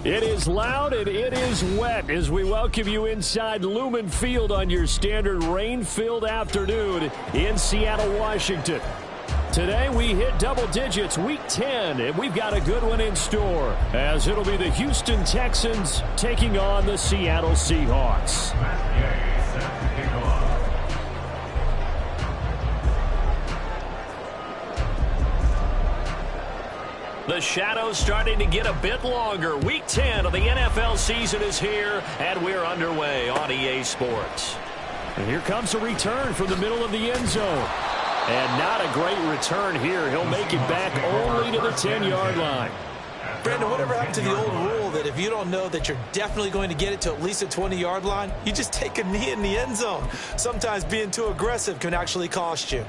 It is loud and it is wet as we welcome you inside Lumen Field on your standard rain-filled afternoon in Seattle, Washington. Today we hit double digits, week 10, and we've got a good one in store as it'll be the Houston Texans taking on the Seattle Seahawks. The shadow's starting to get a bit longer. Week 10 of the NFL season is here, and we're underway on EA Sports. And here comes a return from the middle of the end zone. And not a great return here. He'll make it back only to the 10-yard line. Brandon, whatever happened to the old rule that if you don't know that you're definitely going to get it to at least a 20-yard line, you just take a knee in the end zone. Sometimes being too aggressive can actually cost you.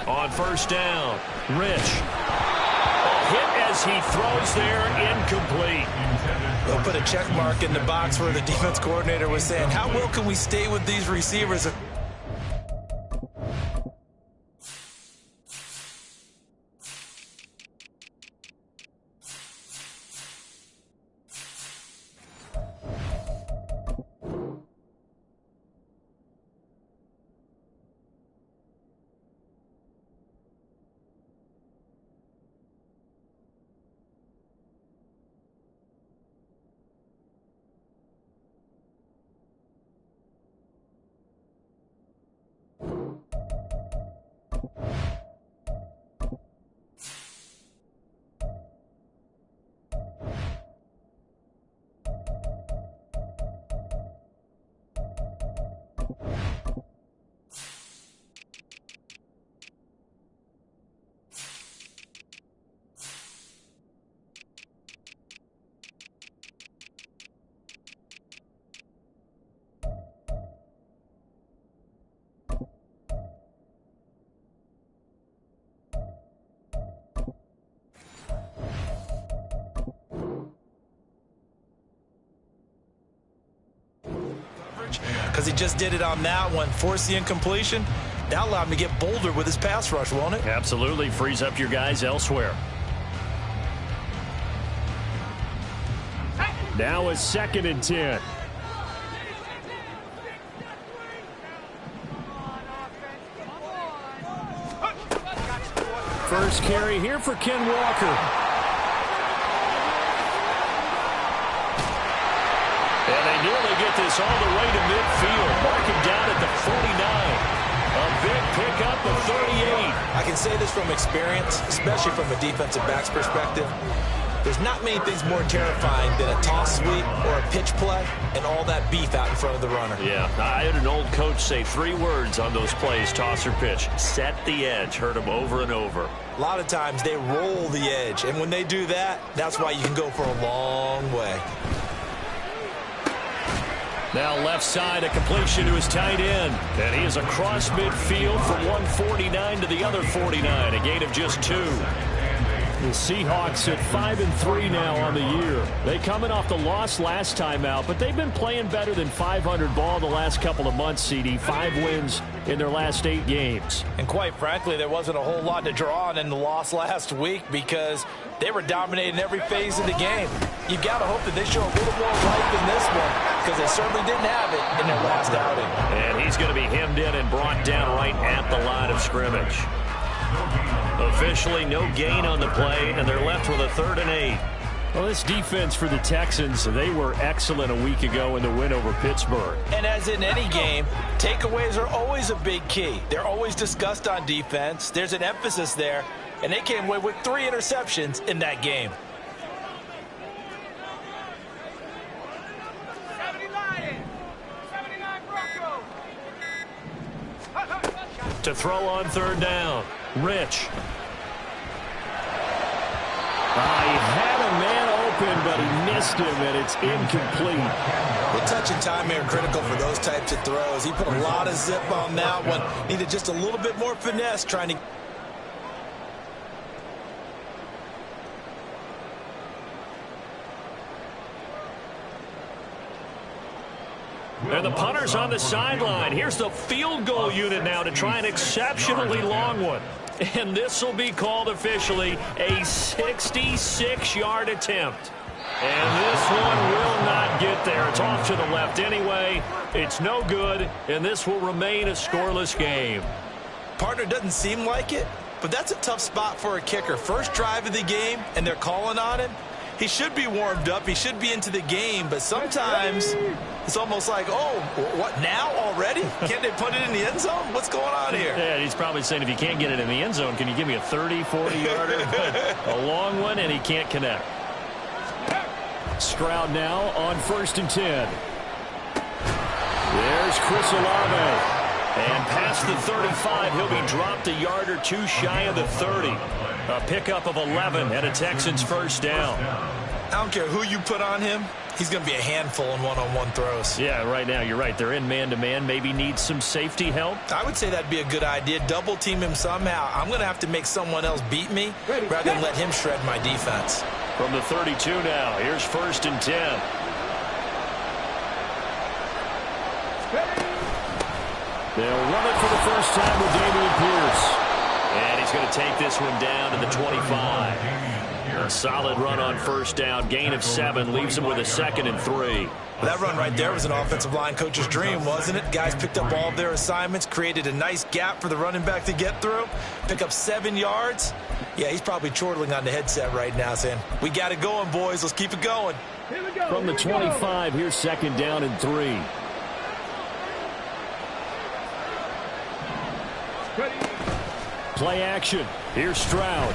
On first down, Rich. A hit as he throws there, incomplete. They'll put a check mark in the box where the defense coordinator was saying, how well can we stay with these receivers? Because he just did it on that one, forced the incompletion. That allowed him to get bolder with his pass rush, won't it? Absolutely, frees up your guys elsewhere. Now it's 2nd and 10. First carry here for Ken Walker. And they nearly get this all the way to midfield. Marking down at the 49. A big pickup of 38. I can say this from experience, especially from a defensive back's perspective. There's not many things more terrifying than a toss sweep or a pitch play and all that beef out in front of the runner. Yeah, I had an old coach say 3 words on those plays, toss or pitch. Set the edge. Heard him over and over. A lot of times they roll the edge, and when they do that, that's why you can go for a long way. Now left side, a completion to his tight end. And he is across midfield from 149 to the other 49. A gain of just 2. The Seahawks at 5-3 now on the year. They coming off the loss last time out, but they've been playing better than 500 ball the last couple of months, CD. 5 wins in their last 8 games. And quite frankly, there wasn't a whole lot to draw on in the loss last week because they were dominating every phase of the game. You've got to hope that they show a little more life in this one because they certainly didn't have it in their last outing. And he's going to be hemmed in and brought down right at the line of scrimmage. Officially no gain on the play, and they're left with a 3rd and 8. Well, this defense for the Texans, they were excellent a week ago in the win over Pittsburgh. And as in any game, takeaways are always a big key. They're always discussed on defense. There's an emphasis there, and they came away with 3 interceptions in that game. To throw on 3rd down, Rich. He had a man open, but he missed him, and it's incomplete. The touch and time are critical for those types of throws. He put a lot of zip on that one. Needed just a little bit more finesse trying to... And the punter's on the sideline. Here's the field goal unit now to try an exceptionally long one. And this will be called officially a 66-yard attempt. And this one will not get there. It's off to the left anyway. It's no good, and this will remain a scoreless game. Partner, doesn't seem like it, but that's a tough spot for a kicker. First drive of the game, and they're calling on him. He should be warmed up. He should be into the game, but sometimes it's almost like, oh, what, now already? Can't they put it in the end zone? What's going on here? Yeah, he's probably saying, if you can't get it in the end zone, can you give me a 30, 40-yarder? A long one, and he can't connect. Stroud now on 1st and 10. There's Chris Olave. And past the 35, he'll be dropped a yard or two shy of the 30. A pickup of 11 and a Texans first down. I don't care who you put on him. He's going to be a handful in one-on-one throws. Yeah, right now, you're right. They're in man-to-man. Maybe needs some safety help. I would say that'd be a good idea. Double-team him somehow. I'm going to have to make someone else beat me rather than let him shred my defense. From the 32 now, here's 1st and 10. They'll run it for the first time with Dameon Pierce. And he's going to take this one down to the 25. A solid run on 1st down. Gain of 7 leaves him with a 2nd and 3. That run right there was an offensive line coach's dream, wasn't it? Guys picked up all of their assignments, created a nice gap for the running back to get through, pick up 7 yards. Yeah, he's probably chortling on the headset right now saying, we got it going, boys. Let's keep it going. From the 25, here's 2nd down and 3. Play action. Here's Stroud.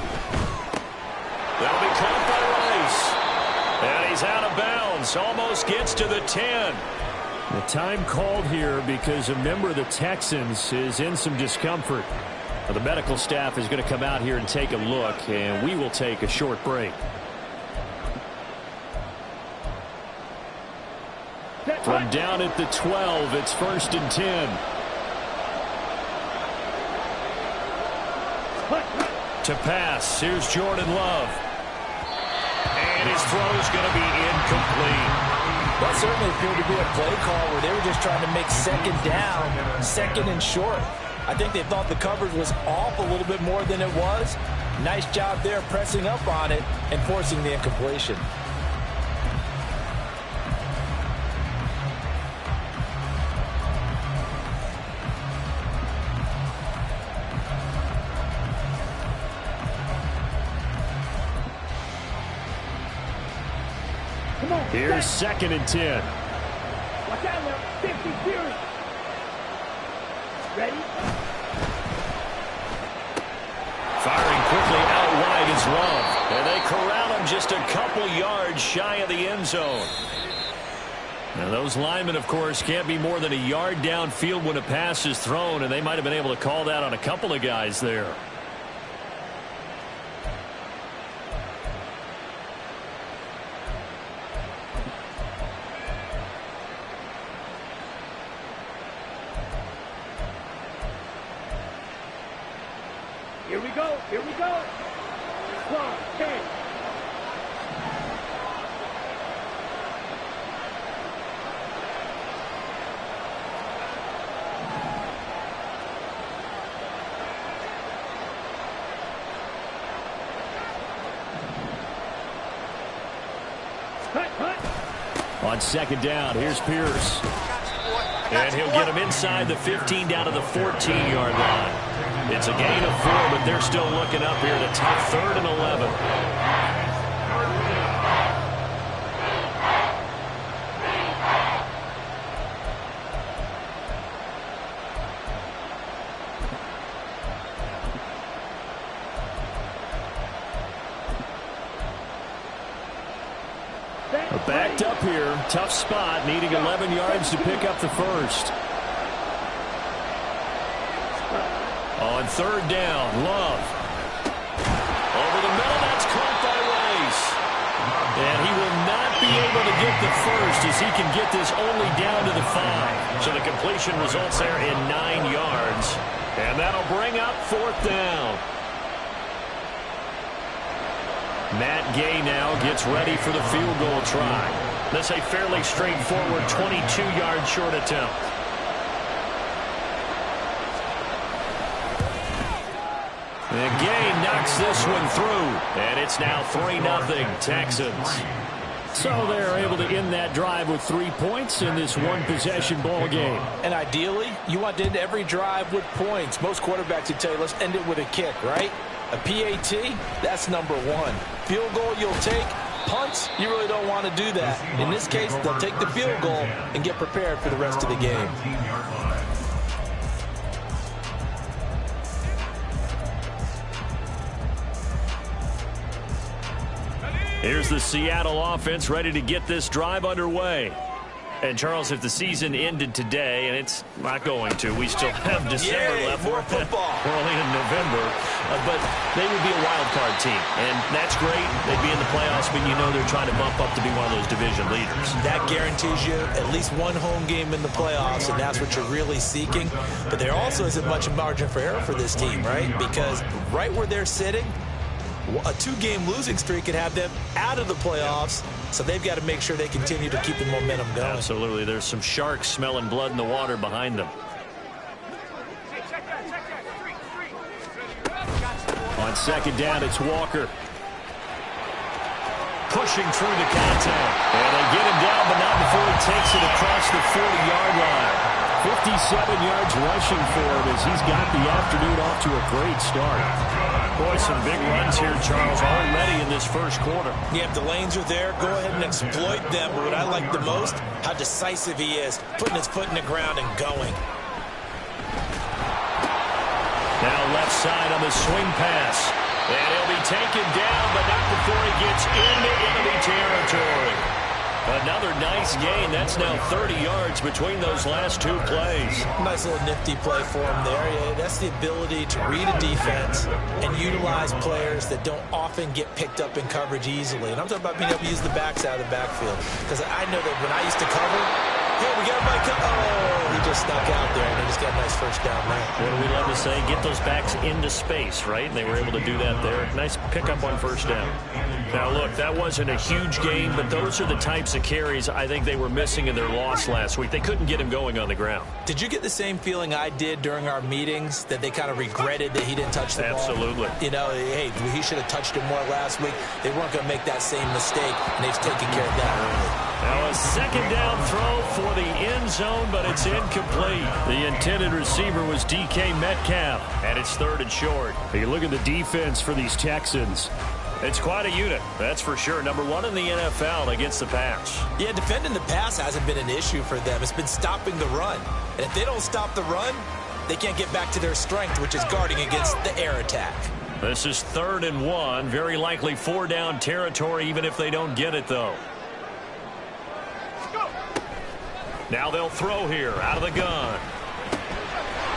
That'll be caught by Rice. And he's out of bounds. Almost gets to the 10. The time called here because a member of the Texans is in some discomfort. The medical staff is going to come out here and take a look, and we will take a short break. From down at the 12, it's 1st and 10. To pass, here's Jordan Love. And his throw is going to be incomplete. That certainly appeared to be a play call where they were just trying to make 2nd down, 2nd and short. I think they thought the coverage was off a little bit more than it was. Nice job there pressing up on it and forcing the incompletion. Here's 2nd and 10. Watch out now. 50 series. Ready? Firing quickly out wide is Love. And they corral him just a couple yards shy of the end zone. Now those linemen, of course, can't be more than a yard downfield when a pass is thrown, and they might have been able to call that on a couple of guys there. Here we go. Here we go. 12, 10. On 2nd down, here's Pierce. And he'll get him inside the 15 down to the 14-yard line. It's a gain of 4, but they're still looking up here to top 3rd and 11. Backed up here, tough spot, needing 11 yards to pick up the first. On 3rd down, Love. Over the middle, that's caught by Rice. And he will not be able to get the first as he can get this only down to the 5. So the completion results there in 9 yards. And that'll bring up 4th down. Matt Gay now gets ready for the field goal try. This a fairly straightforward 22-yard short attempt. The gain knocks this one through, and it's now 3-0 Texans. So they're able to end that drive with 3 points in this one-possession ball game. And ideally, you want to end every drive with points. Most quarterbacks would tell you, let's end it with a kick, right? A PAT, that's number one. Field goal you'll take. Punts, you really don't want to do that. In this case, they'll take the field goal and get prepared for the rest of the game. Here's the Seattle offense ready to get this drive underway. And, Charles, if the season ended today, and it's not going to, we still have December left. More football. We're only in November. But they would be a wild card team. And that's great. They'd be in the playoffs, but you know they're trying to bump up to be one of those division leaders. That guarantees you at least one home game in the playoffs, and that's what you're really seeking. But there also isn't much margin for error for this team, right? Because right where they're sitting, a 2-game losing streak could have them out of the playoffs, so they've got to make sure they continue to keep the momentum going. Absolutely. There's some sharks smelling blood in the water behind them. On second down, it's Walker. Pushing through the contact. And they get him down, but not before he takes it across the 40-yard line. 57 yards rushing for him as he's got the afternoon off to a great start. Boy, some big runs here, Charles, already in this first quarter. Yeah, if the lanes are there, go ahead and exploit them. But what I like the most, how decisive he is, putting his foot in the ground and going. Now left side on the swing pass. And he'll be taken down, but not before he gets into enemy territory. Another nice gain. That's now 30 yards between those last two plays. Nice little nifty play for him there. Yeah, that's the ability to read a defense and utilize players that don't often get picked up in coverage easily. And I'm talking about being able to use the backs out of the backfield. Because I know that when I used to cover, hey, we got Mike. Oh, he just snuck out there, and he just got a nice first down there. What do we love to say? Get those backs into space, right? And they were able to do that there. Nice pickup on first down. Now, look, that wasn't a huge gain, but those are the types of carries I think they were missing in their loss last week. They couldn't get him going on the ground. Did you get the same feeling I did during our meetings, that they kind of regretted that he didn't touch the ball? Absolutely. You know, hey, he should have touched it more last week. They weren't going to make that same mistake, and they've taken care of that early. Now a second down throw for the end zone, but it's incomplete. The intended receiver was DK Metcalf, and it's third and short. You look at the defense for these Texans. It's quite a unit, that's for sure. Number one in the NFL against the pass. Yeah, defending the pass hasn't been an issue for them. It's been stopping the run. And if they don't stop the run, they can't get back to their strength, which is guarding against the air attack. This is 3rd and 1. Very likely 4-down territory, even if they don't get it, though. Now they'll throw here out of the gun.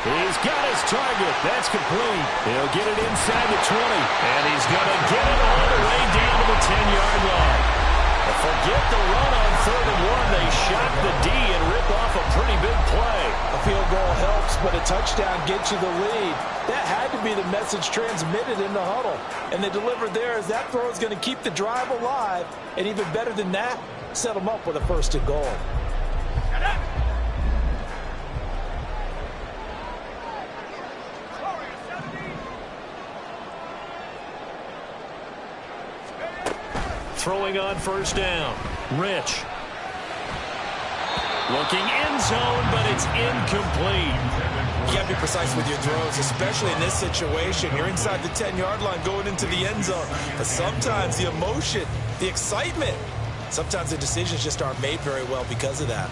He's got his target. That's complete. He'll get it inside the 20. And he's going to get it all the way down to the 10-yard line. Forget the run on 3rd and 1. They shot the D and rip off a pretty big play. A field goal helps, but a touchdown gets you the lead. That had to be the message transmitted in the huddle. And they delivered there as that throw is going to keep the drive alive. And even better than that, set them up with a 1st and goal. Throwing on 1st down. Rich. Looking end zone, but it's incomplete. You got to be precise with your throws, especially in this situation. You're inside the 10-yard line going into the end zone. But sometimes the emotion, the excitement, sometimes the decisions just aren't made very well because of that.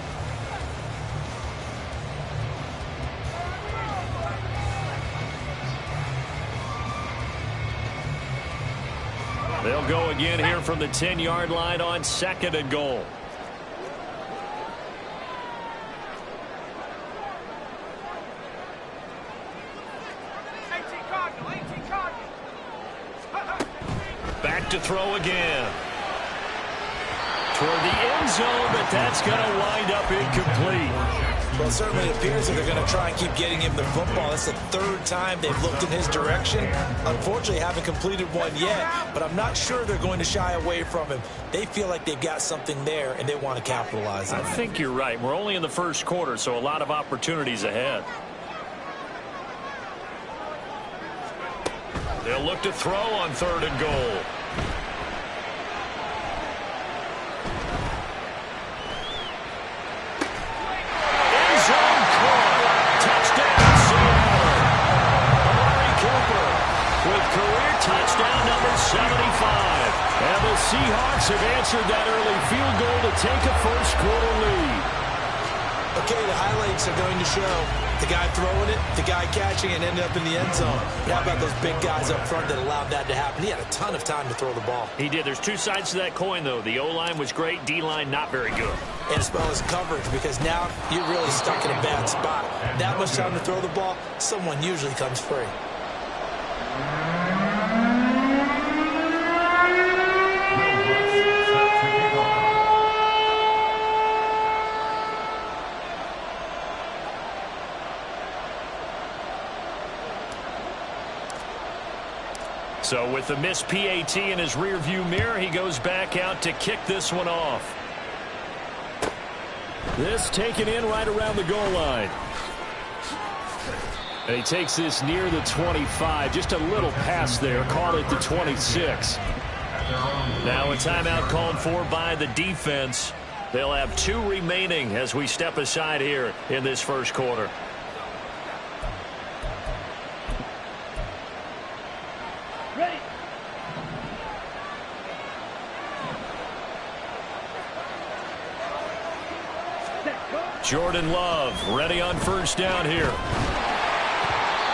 They'll go again here from the 10-yard line on 2nd and goal. Back to throw again. Toward the end zone, but that's going to wind up incomplete. Well, it certainly appears that they're going to try and keep getting him the football. That's the third time they've looked in his direction. Unfortunately, haven't completed one yet, but I'm not sure they're going to shy away from him. They feel like they've got something there, and they want to capitalize on it. I think you're right. We're only in the first quarter, so a lot of opportunities ahead. They'll look to throw on 3rd and goal. Touchdown number 75. And the Seahawks have answered that early field goal to take a first-quarter lead. Okay, the highlights are going to show the guy throwing it, the guy catching it, and ended up in the end zone. But how about those big guys up front that allowed that to happen? He had a ton of time to throw the ball. He did. There's two sides to that coin, though. The O-line was great, D-line not very good. And as well as coverage, because now you're really stuck in a bad spot. That much time to throw the ball, someone usually comes free. So with the missed PAT in his rearview mirror, he goes back out to kick this one off. This taken in right around the goal line. And he takes this near the 25. Just a little pass there. Call it the 26. Now a timeout called for by the defense. They'll have 2 remaining as we step aside here in this first quarter. Ready. Jordan Love ready on first down here.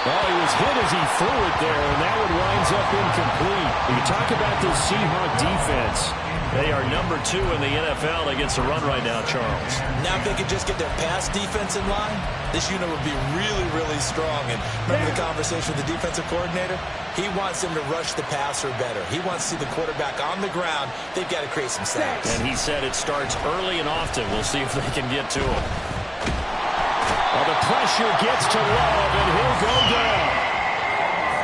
Well, he was hit as he threw it there, and that one winds up incomplete. You talk about this Seahawk defense. They are number 2 in the NFL against the run right now, Charles. Now if they could just get their pass defense in line, this unit would be really, really strong. And remember the conversation with the defensive coordinator? He wants them to rush the passer better. He wants to see the quarterback on the ground. They've got to create some sacks. And he said it starts early and often. We'll see if they can get to him. Well, the pressure gets to Love, and he'll go down.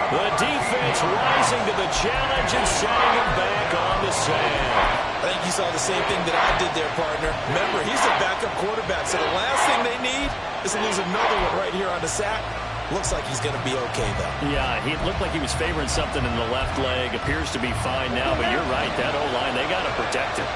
The defense rising to the challenge and setting him back on the sand. I think you saw the same thing that I did there, partner. Remember, he's a backup quarterback, so the last thing they need is to lose another one right here on the sack. Looks like he's going to be okay, though. Yeah, it looked like he was favoring something in the left leg. Appears to be fine now, but you're right. That O-line, they got to protect him.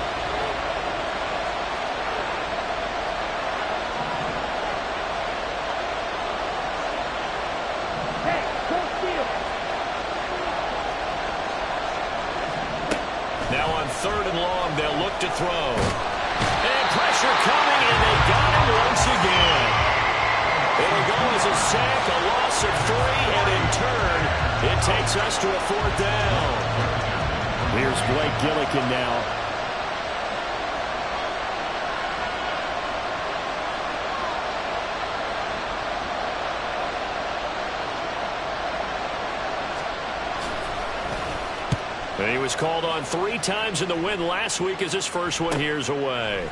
Now on 3rd and long, they'll look to throw. And pressure coming, and they got him once again. It'll go as a sack, a loss of 3, and in turn, it takes us to a 4th down. Here's Blake Gillikin now. And he was called on 3 times in the win last week as his first one here's away.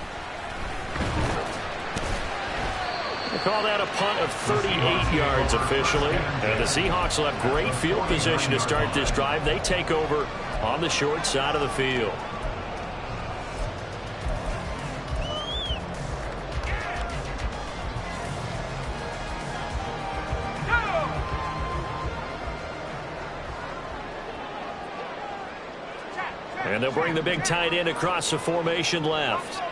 They call that a punt of 38 yards officially. And the Seahawks will have great field position to start this drive. They take over on the short side of the field. And they'll bring the big tight end across the formation left.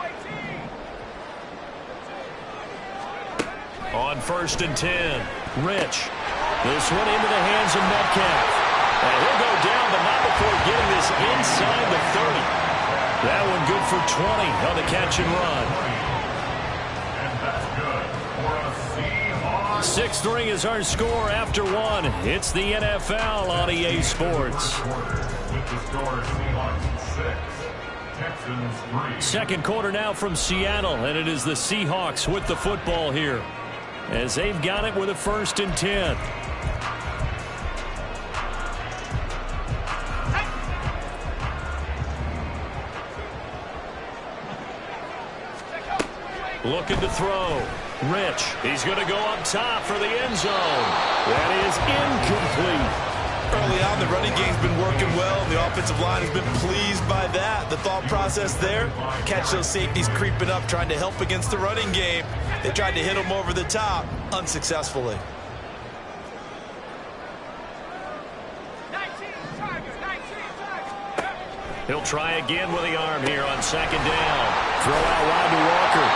On 1st and 10, Rich. This one into the hands of Metcalf. And he'll go down, but not before getting this inside the 30. That one good for 20 on the catch and run. And that's good for a Seahawks. 6-3 is our score after 1. It's the NFL on EA Sports. With the score, Seahawks 6, Texans 3. Second quarter now from Seattle, and it is the Seahawks with the football here, as they've got it with a 1st and 10. Looking to throw. Rich, he's going to go up top for the end zone. That is incomplete. Early on, the running game's been working well, and the offensive line has been pleased by that. The thought process there, catch those safeties creeping up, trying to help against the running game. They tried to hit them over the top, unsuccessfully. He'll try again with the arm here on second down. Throw out wide to Walker.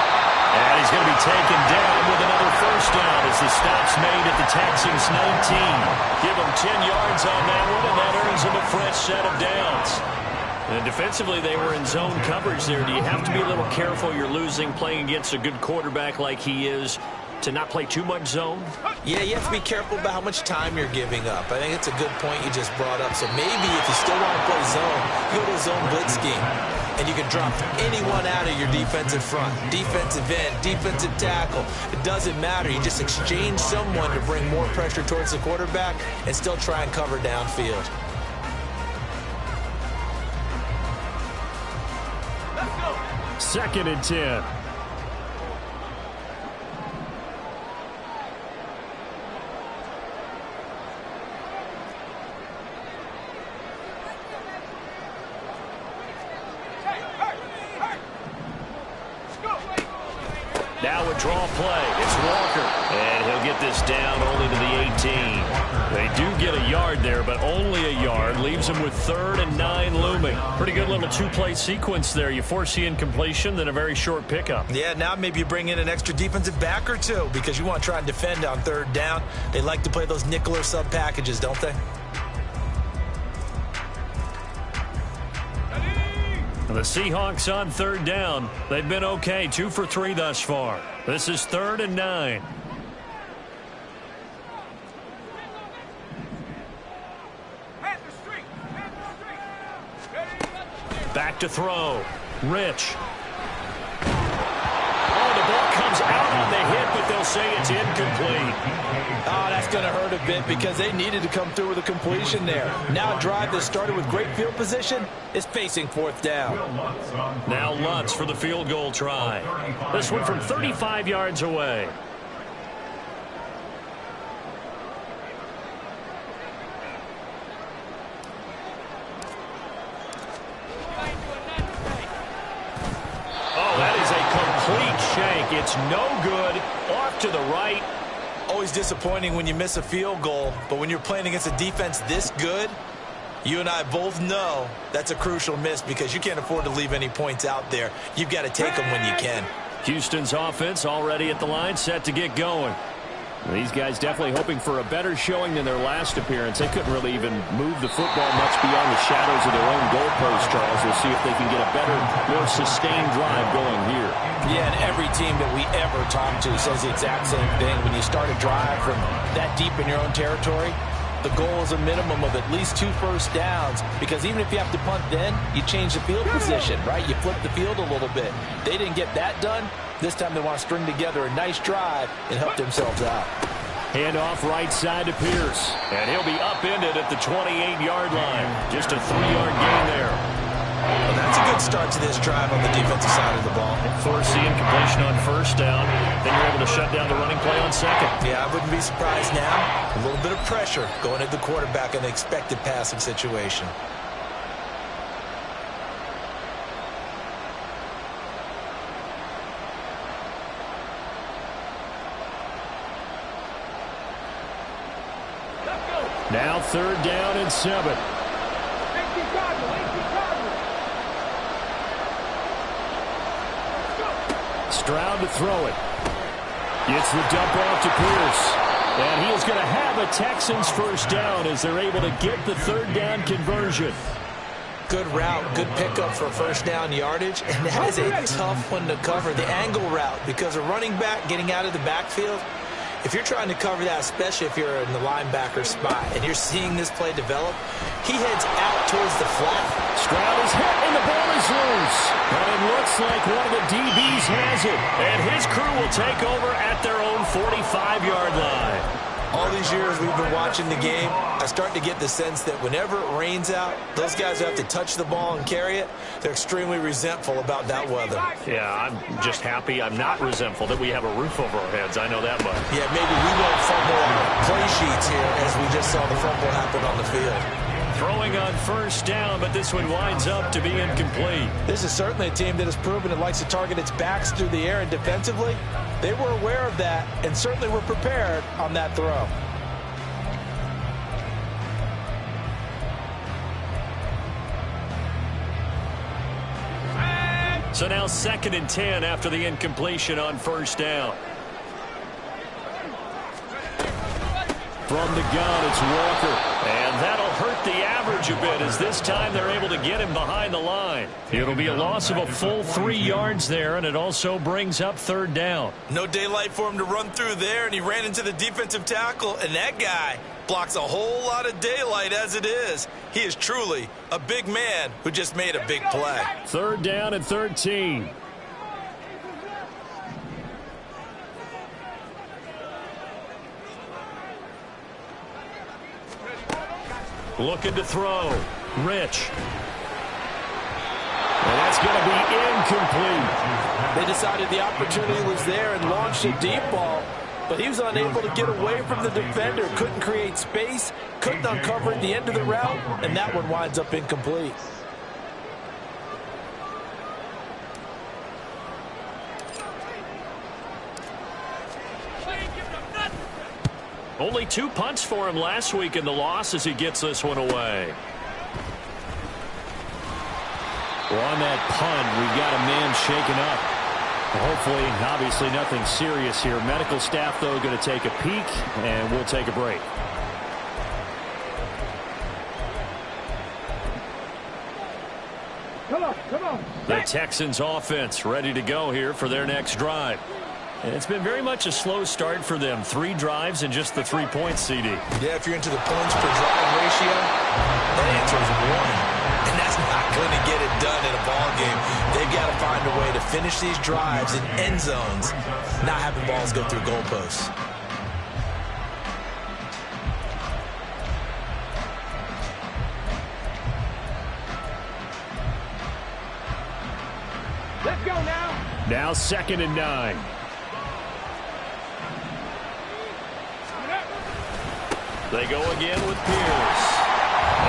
And he's going to be taken down with another first down as the stop's made at the Texans' 19. Give him 10 yards on that one, and that earns him a fresh set of downs. And defensively, they were in zone coverage there. Do you have to be a little careful? You're losing playing against a good quarterback like he is to not play too much zone? Yeah, you have to be careful about how much time you're giving up. I think it's a good point you just brought up. So maybe if you still want to play zone, you go to a zone blitz scheme. And you can drop anyone out of your defensive front, defensive end, defensive tackle. It doesn't matter. You just exchange someone to bring more pressure towards the quarterback and still try and cover downfield. Let's go. 2nd and 10. Now a draw play. It's Walker. And he'll get this down only to the 18. They do get a yard there, but only a yard. Leaves them with 3rd and 9 looming. Pretty good little two-play sequence there. You force the incompletion, then a very short pickup. Yeah, now maybe you bring in an extra defensive back or two because you want to try and defend on 3rd down. They like to play those nickel or sub packages, don't they? The Seahawks on 3rd down. They've been okay. 2 for 3 thus far. This is 3rd and 9. Back to throw. Rich. Oh, the ball comes out on the hit, but they'll say it's incomplete. Oh, that's going to hurt a bit because they needed to come through with a completion there. Now a drive that started with great field position is facing 4th down. Now Lutz for the field goal try. This one from 35 yards away. Oh, that is a complete shank. It's no good. Off to the right. Always disappointing when you miss a field goal, but when you're playing against a defense this good, you and I both know that's a crucial miss because you can't afford to leave any points out there. You've got to take them when you can. Houston's offense already at the line, set to get going. These guys definitely hoping for a better showing than their last appearance. They couldn't really even move the football much beyond the shadows of their own goalpost, Charles. We'll see if they can get a better, more sustained drive going here. Yeah, and every team that we ever talk to says the exact same thing. When you start a drive from that deep in your own territory, the goal is a minimum of at least 2 first downs because even if you have to punt then, you change the field position, right? You flip the field a little bit. They didn't get that done. This time they want to string together a nice drive and help themselves out. Hand off right side to Pierce. And he'll be upended at the 28-yard line. Just a 3-yard gain there. Well, that's a good start to this drive on the defensive side of the ball. Force the incompletion on first down. Then you're able to shut down the running play on second. Yeah, I wouldn't be surprised now. A little bit of pressure going at the quarterback in the expected passing situation. Now 3rd down and 7. Stroud to throw it. Gets the dump off to Pierce. And he is going to have a Texans first down as they're able to get the 3rd down conversion. Good route, good pickup for first down yardage, and that is a tough one to cover. The angle route, because a running back getting out of the backfield, if you're trying to cover that, especially if you're in the linebacker spot, and you're seeing this play develop, he heads out towards the flat. Stroud is hit, and the ball is loose. And it looks like one of the DBs has it. And his crew will take over at their own 45-yard line. All these years we've been watching the game, I start to get the sense that whenever it rains out, those guys who have to touch the ball and carry it, they're extremely resentful about that weather. Yeah, I'm just happy I'm not resentful that we have a roof over our heads. I know that much. Yeah, maybe we won't fumble on play sheets here as we just saw the fumble happen on the field. Throwing on first down, but this one winds up to be incomplete. This is certainly a team that has proven it likes to target its backs through the air, and defensively, they were aware of that and certainly were prepared on that throw. So now 2nd and 10 after the incompletion on first down. From the gun, it's Walker. And that'll hurt the average a bit as this time they're able to get him behind the line. It'll be a loss of a full 3 yards there, and it also brings up 3rd down. No daylight for him to run through there, and he ran into the defensive tackle, and that guy blocks a whole lot of daylight as it is. He is truly a big man who just made a big play. 3rd down and 13. Looking to throw. Rich. And that's going to be incomplete. They decided the opportunity was there and launched a deep ball, but he was unable to get away from the defender. Couldn't create space, couldn't uncover at the end of the route, and that one winds up incomplete. Only 2 punts for him last week in the loss as he gets this one away. Well, on that punt, we've got a man shaken up. Hopefully, obviously nothing serious here. Medical staff, though, going to take a peek, and we'll take a break. Come on. The Texans offense ready to go here for their next drive. And it's been very much a slow start for them. 3 drives and just the 3 points, CD. Yeah, if you're into the points per drive ratio, that answer is 1. And that's not going to get it done in a ball game. They've got to find a way to finish these drives in end zones, not having balls go through goalposts. Let's go now. Now 2nd and 9. They go again with Pierce.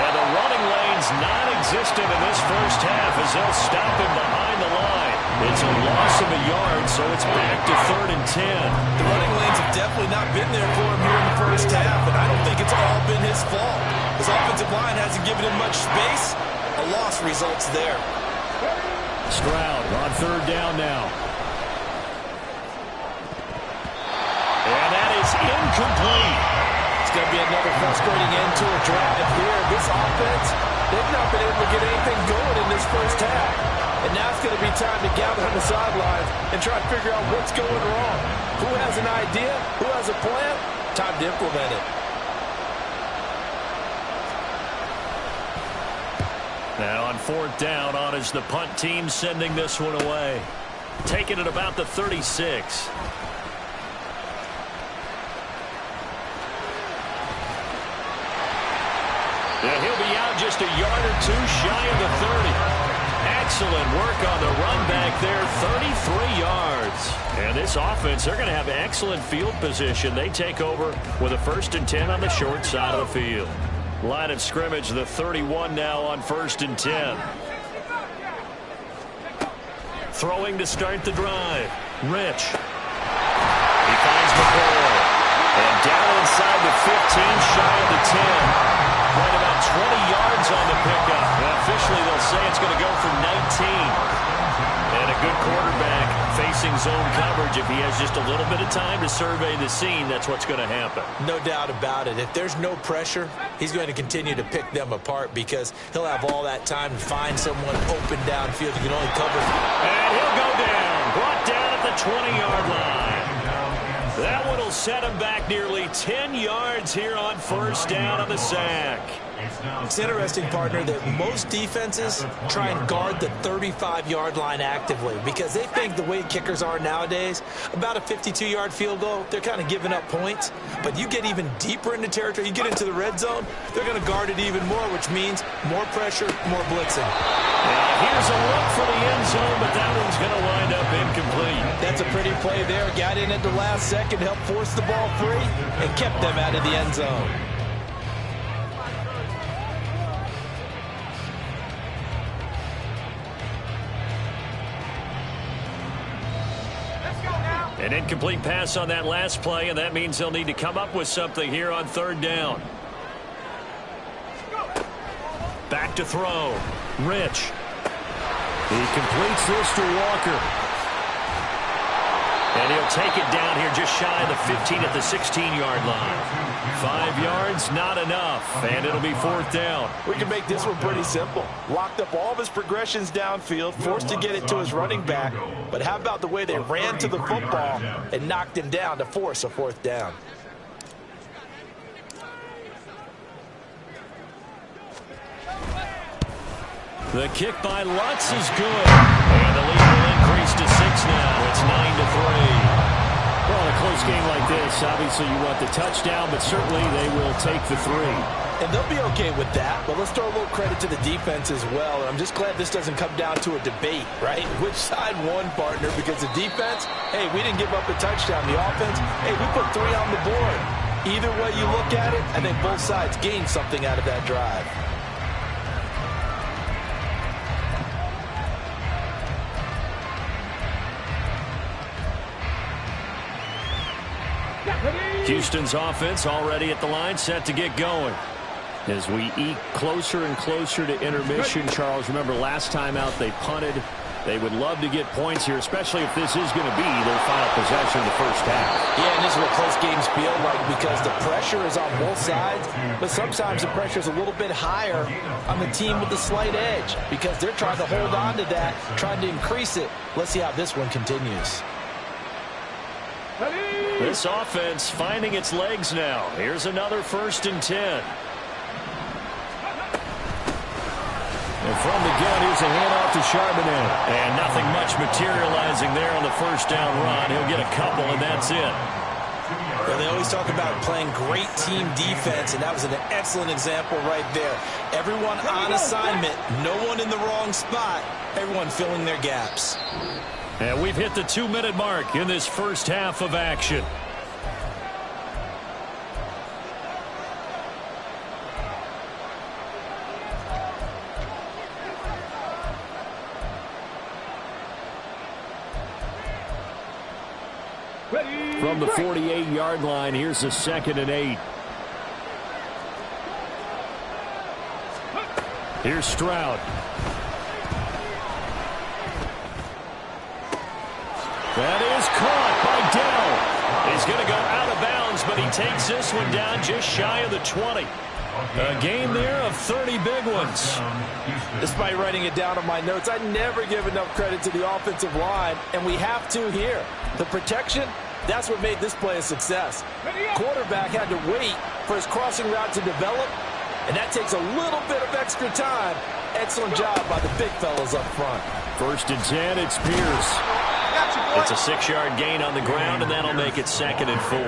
And the running lane's non-existent in this first half as they'll stop him behind the line. It's a loss of a yard, so it's back to 3rd and 10. The running lanes have definitely not been there for him here in the first half, and I don't think it's all been his fault. His offensive line hasn't given him much space. A loss results there. Stroud on 3rd down now. And that is incomplete. It's going to be another frustrating end to a drive here. This offense, they've not been able to get anything going in this first half. And now it's going to be time to gather on the sidelines and try to figure out what's going wrong. Who has an idea? Who has a plan? Time to implement it. Now on 4th down, on is the punt team sending this one away. Taking it about the 36. Yeah, he'll be out just a yard or 2 shy of the 30. Excellent work on the run back there, 33 yards. And this offense, they're going to have excellent field position. They take over with a 1st and 10 on the short side of the field. Line of scrimmage, the 31 now on 1st and 10. Throwing to start the drive. Rich. He finds the ball. And down inside the 15, shy of the 10. Right about 20 yards on the pickup. Now, officially, they'll say it's going to go for 19. And a good quarterback facing zone coverage. If he has just a little bit of time to survey the scene, that's what's going to happen. No doubt about it. If there's no pressure, he's going to continue to pick them apart because he'll have all that time to find someone open downfield who can only cover. And he'll go down. Brought down at the 20-yard line. That one will set him back nearly 10 yards here on 1st down on the sack. It's interesting, partner, that most defenses try and guard the 35-yard line actively because they think the way kickers are nowadays, about a 52-yard field goal, they're kind of giving up points. But you get even deeper into territory, you get into the red zone, they're going to guard it even more, which means more pressure, more blitzing. Here's a look for the end zone, but that one's going to wind up incomplete. That's a pretty play there. Got in at the last second, helped force the ball free, and kept them out of the end zone. An incomplete pass on that last play, and that means they'll need to come up with something here on third down. Back to throw. Rich. He completes this to Walker. And he'll take it down here just shy of the 15 at the 16-yard line. 5 yards, not enough, and it'll be fourth down. We can make this one pretty simple. Locked up all of his progressions downfield, forced to get it to his running back. But how about the way they ran to the football and knocked him down to force a fourth down? The kick by Lutz is good. And the lead will increase to 6 now. It's 9-3. Well, in a close game like this, obviously you want the touchdown, but certainly they will take the 3. And they'll be okay with that, but let's throw a little credit to the defense as well. And I'm just glad this doesn't come down to a debate, right? Which side won, partner? Because the defense, hey, we didn't give up a touchdown. The offense, hey, we put 3 on the board. Either way you look at it, I think both sides gained something out of that drive. Houston's offense already at the line, set to get going. As we eke closer and closer to intermission, Charles, remember last time out they punted. They would love to get points here, especially if this is going to be their final possession of the first half. Yeah, and this is what close games feel like because the pressure is on both sides, but sometimes the pressure is a little bit higher on the team with the slight edge because they're trying to hold on to that, trying to increase it. Let's see how this one continues. This offense finding its legs now. Here's another 1st and 10. And from the gun, here's a handoff to Charbonnet. And nothing much materializing there on the first down run. He'll get a couple, and that's it. Well, they always talk about playing great team defense, and that was an excellent example right there. Everyone on assignment, no one in the wrong spot, everyone filling their gaps. And we've hit the 2-minute mark in this first half of action. From the 48-yard line, here's a 2nd and 8. Here's Stroud. That is caught by Dell. He's going to go out of bounds, but he takes this one down just shy of the 20. A game there of 30 big ones. Despite writing it down on my notes, I never give enough credit to the offensive line, and we have to here. The protection, that's what made this play a success. Quarterback had to wait for his crossing route to develop, and that takes a little bit of extra time. Excellent job by the big fellas up front. 1st and 10, it's Pierce. It's a 6-yard gain on the ground, and that'll make it 2nd and 4.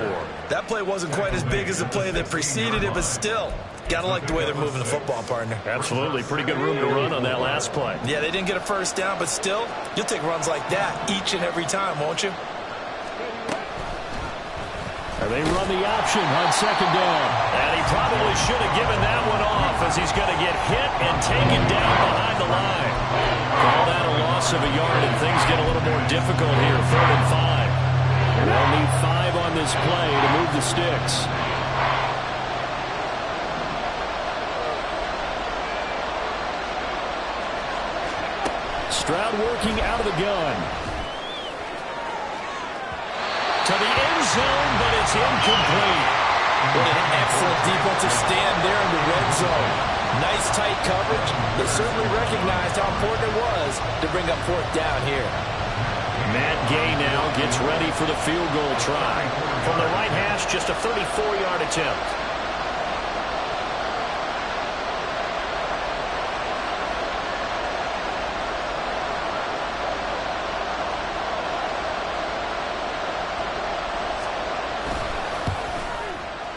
That play wasn't quite as big as the play that preceded it, but still, gotta like the way they're moving the football, partner. Absolutely. Pretty good room to run on that last play. Yeah, they didn't get a first down, but still, you'll take runs like that each and every time, won't you? And they run the option on 2nd down. And he probably should have given that one off as he's going to get hit and taken down behind the line. Call that a loss of a yard, and things get a little more difficult here. 3rd and 5. They'll need 5 on this play to move the sticks. Stroud working out of the gun. To the end zone, but it's incomplete. What an excellent defensive stand there in the red zone. Nice tight coverage. They certainly recognized how important it was to bring up 4th down here. Matt Gay now gets ready for the field goal try. From the right hash, just a 34-yard attempt.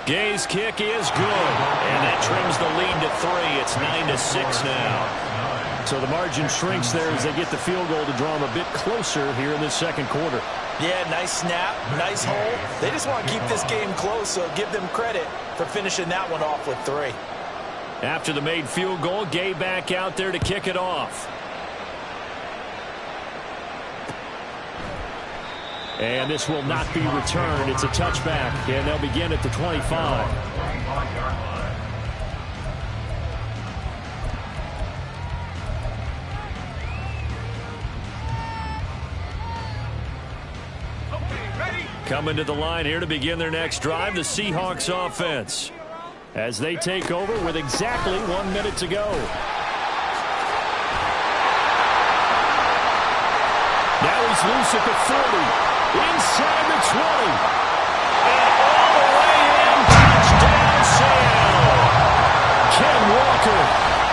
Gay's kick is good, and that trims the lead to 3. It's 9-6 now. So the margin shrinks there as they get the field goal to draw them a bit closer here in this second quarter. Yeah, nice snap, nice hole. They just want to keep this game close, so give them credit for finishing that one off with 3. After the made field goal, Gay back out there to kick it off. And this will not be returned. It's a touchback, and they'll begin at the 25. Coming to the line here to begin their next drive, the Seahawks offense, as they take over with exactly 1 minute to go. Now he's loose at the 40. Inside the 20. And all the way in. Touchdown, Seattle. Ken Walker,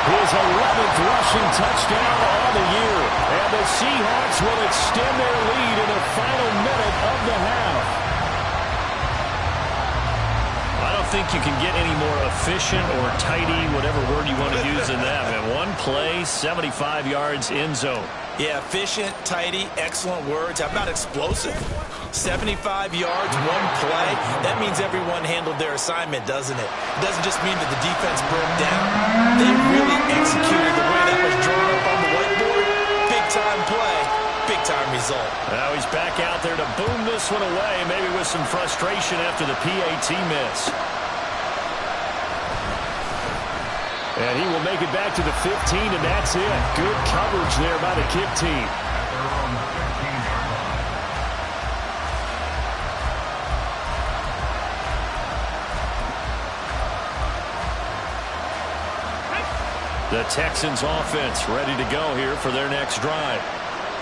his 11th rushing touchdown on the year. And the Seahawks will extend their lead in the final minute of the half. I don't think you can get any more efficient or tidy, whatever word you want to use in that. Man, one play, 75 yards, end zone. Yeah, efficient, tidy, excellent words. How about explosive? 75 yards, one play. That means everyone handled their assignment, doesn't it? It doesn't just mean that the defense broke down. They really executed the way that was drawn up on the whiteboard. Big-time play, big-time result. Now he's back out there to boom this one away, maybe with some frustration after the PAT miss. And he will make it back to the 15, and that's it. Good coverage there by the kick team. The Texans offense ready to go here for their next drive.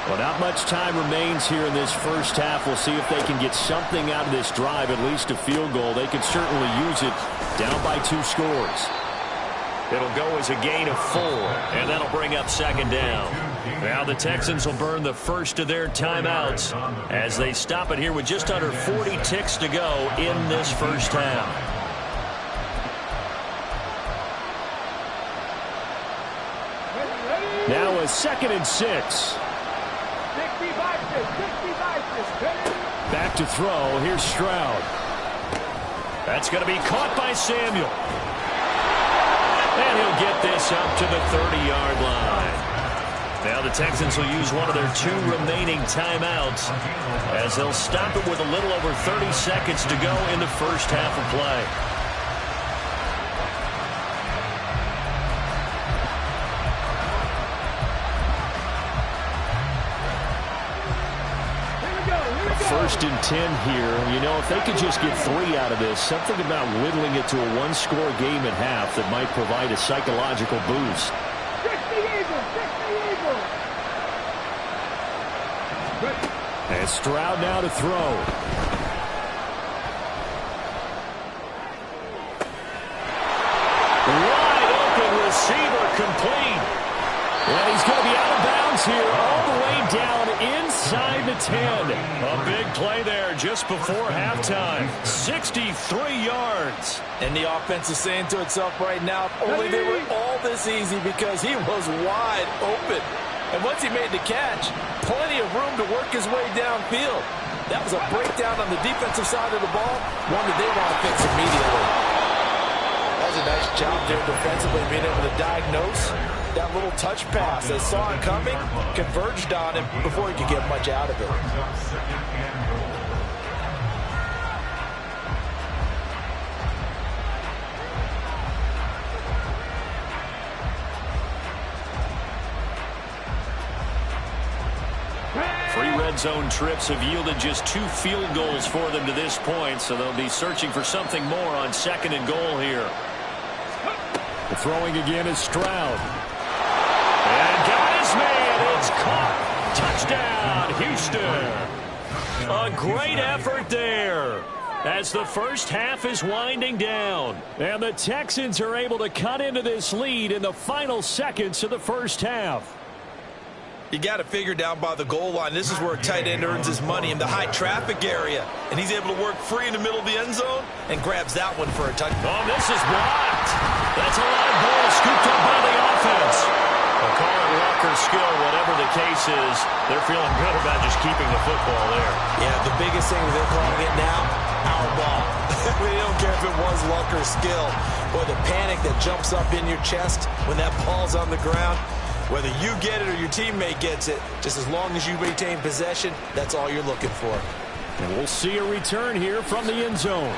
Well, not much time remains here in this first half. We'll see if they can get something out of this drive, at least a field goal. They could certainly use it down by 2 scores. It'll go as a gain of 4, and that'll bring up second down. Now the Texans will burn the first of their timeouts as they stop it here with just under 40 ticks to go in this first half. Now a 2nd and 6. Back to throw. Here's Stroud. That's going to be caught by Samuel. And he'll get this up to the 30-yard line. Now the Texans will use one of their 2 remaining timeouts as they'll stop it with a little over 30 seconds to go in the first half of play. First and 10 here. You know, if they could just get 3 out of this, something about whittling it to a 1-score game at half that might provide a psychological boost. And Stroud now to throw. Wide open receiver complete. And he's going to be out of bounds here all the way down inside the 10. A big play there just before halftime. 63 yards. And the offense is saying to itself right now, if only they were all this easy, because he was wide open. And once he made the catch, plenty of room to work his way downfield. That was a breakdown on the defensive side of the ball, one that they want to fix immediately. That was a nice job there defensively, being able to diagnose that little touch pass. They saw it coming, converged on him before he could get much out of it. Three red zone trips have yielded just 2 field goals for them to this point, so they'll be searching for something more on 2nd and goal here. The throwing again is Stroud. And got his man. It's caught. Touchdown, Houston. A great effort there as the first half is winding down. And the Texans are able to cut into this lead in the final seconds of the first half. You got to figure down by the goal line. This is where a tight end earns his money, in the high traffic area. And he's able to work free in the middle of the end zone and grabs that one for a touchdown. Oh, this is blocked. That's a live ball scooped up by the offense. They'll call it luck or skill, whatever the case is. They're feeling good about just keeping the football there. Yeah, the biggest thing is they're calling it now, our ball. They don't care if it was luck or skill. Boy, the panic that jumps up in your chest when that ball's on the ground. Whether you get it or your teammate gets it, just as long as you retain possession, that's all you're looking for. And we'll see a return here from the end zone.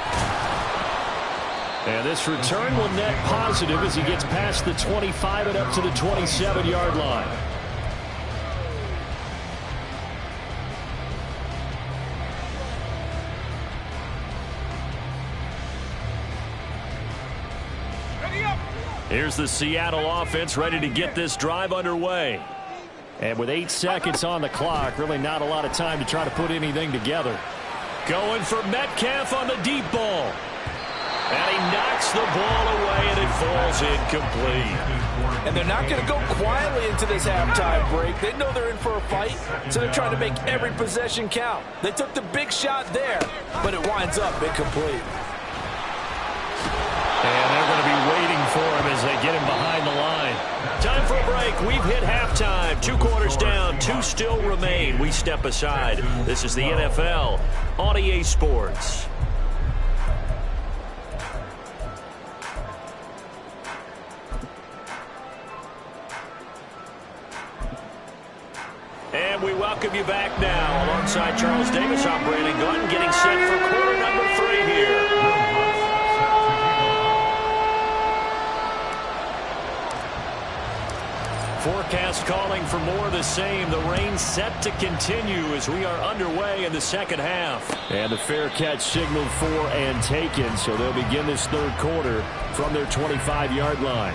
And this return will net positive as he gets past the 25 and up to the 27-yard line. Here's the Seattle offense ready to get this drive underway. And with 8 seconds on the clock, really not a lot of time to try to put anything together. Going for Metcalf on the deep ball. And he knocks the ball away, and it falls incomplete. And they're not going to go quietly into this halftime break. They know they're in for a fight, so they're trying to make every possession count. They took the big shot there, but it winds up incomplete. And they're going to be waiting for him as they get him behind the line. Time for a break. We've hit halftime. 2 quarters down. 2 still remain. We step aside. This is the NFL on EA Sports. And we welcome you back now. Alongside Charles Davis, I'm Brandon Gutton, getting set for quarter number 3 here. Forecast calling for more of the same. The rain set to continue as we are underway in the second half. And the fair catch signaled for and taken, so they'll begin this third quarter from their 25-yard line.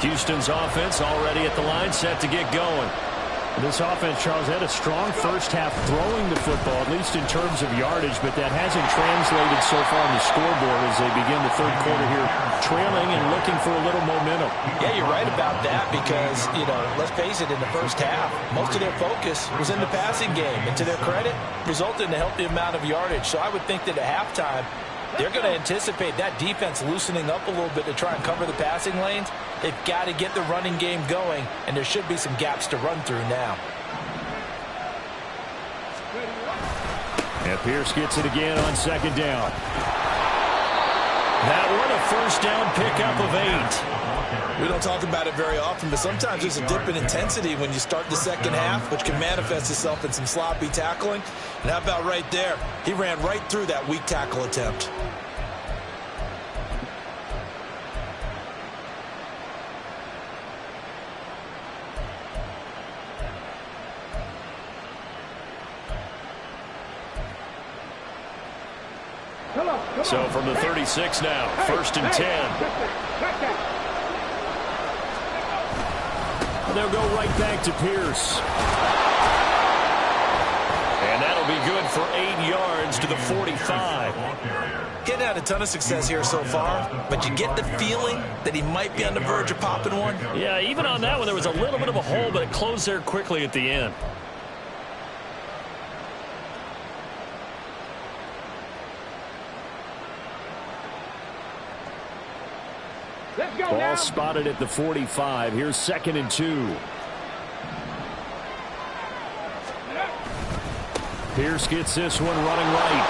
Houston's offense already at the line, set to get going. This offense, Charles, had a strong first half throwing the football, at least in terms of yardage, but that hasn't translated so far on the scoreboard as they begin the third quarter here, trailing and looking for a little momentum. Yeah, you're right about that because, let's face it, in the first half, most of their focus was in the passing game. And to their credit, resulted in a healthy amount of yardage. So I would think that at halftime, they're going to anticipate that defense loosening up a little bit to try and cover the passing lanes. They've got to get the running game going, and there should be some gaps to run through now. And Pierce gets it again on second down. That one, a first down pickup of 8. We don't talk about it very often, but sometimes there's a dip in intensity when you start the second half, which can manifest itself in some sloppy tackling. And how about right there? He ran right through that weak tackle attempt. So from the 36 now, first and 10. They'll go right back to Pierce. And that'll be good for 8 yards to the 45. Getting out a ton of success here so far, but you get the feeling that he might be on the verge of popping one. Yeah, even on that one, there was a little bit of a hole, but it closed there quickly at the end. Ball spotted at the 45. Here's second and 2. Pierce gets this one running right.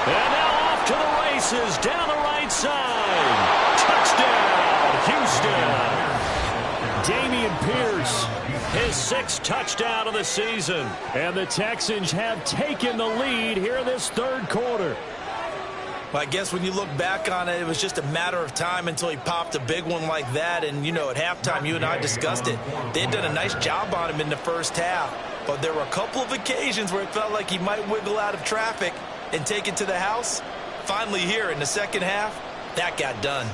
And now off to the races down the right side. Touchdown, Houston. Dameon Pierce, his 6th touchdown of the season. And the Texans have taken the lead here in this third quarter. Well, I guess when you look back on it, it was just a matter of time until he popped a big one like that. And, at halftime, you and I discussed it. They had done a nice job on him in the first half. But there were a couple of occasions where it felt like he might wiggle out of traffic and take it to the house. Finally here in the second half, that got done.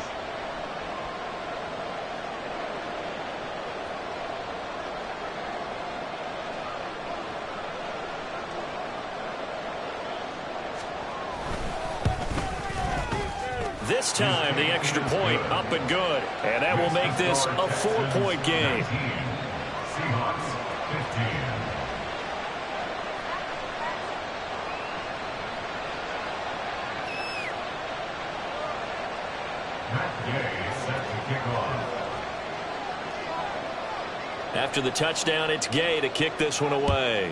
This time, the extra point up and good. And that will make this a 4-point game. Seahawks 15. Matt Gay set to kick off. After the touchdown, it's Gay to kick this one away.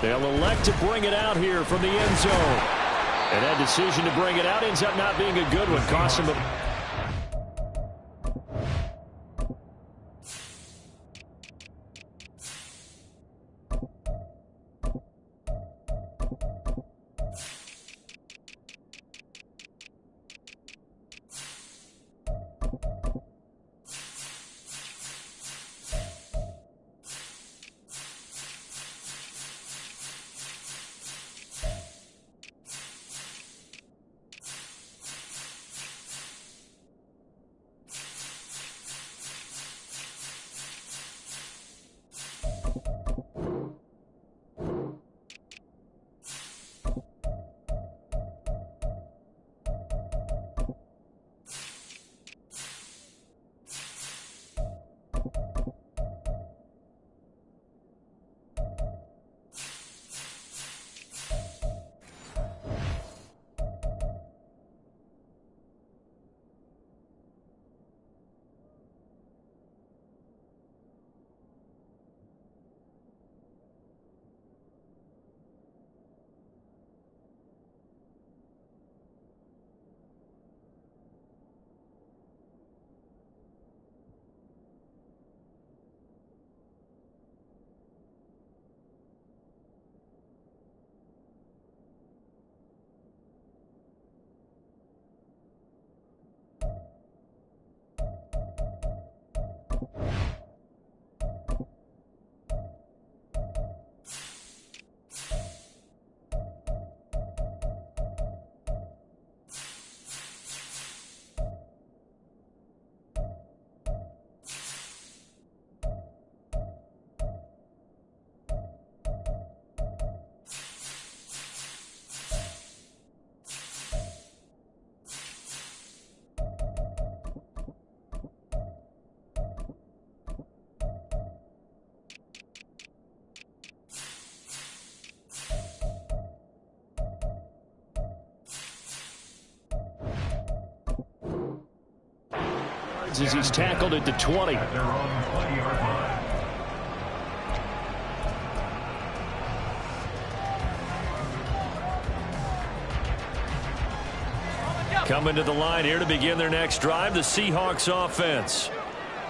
They'll elect to bring it out here from the end zone. And that decision to bring it out ends up not being a good one. Costs them a... as he's tackled at the 20. At their own 20-yard line. Coming to the line here to begin their next drive, the Seahawks offense.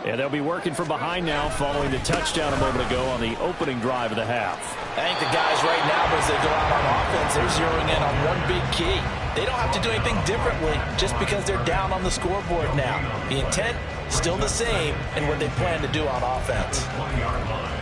And they'll be working from behind now following the touchdown a moment ago on the opening drive of the half. I think the guys right now, as they go out on offense, they're zeroing in on one big key. They don't have to do anything differently just because they're down on the scoreboard now. The intent, still the same, and what they plan to do on offense. 20-yard line.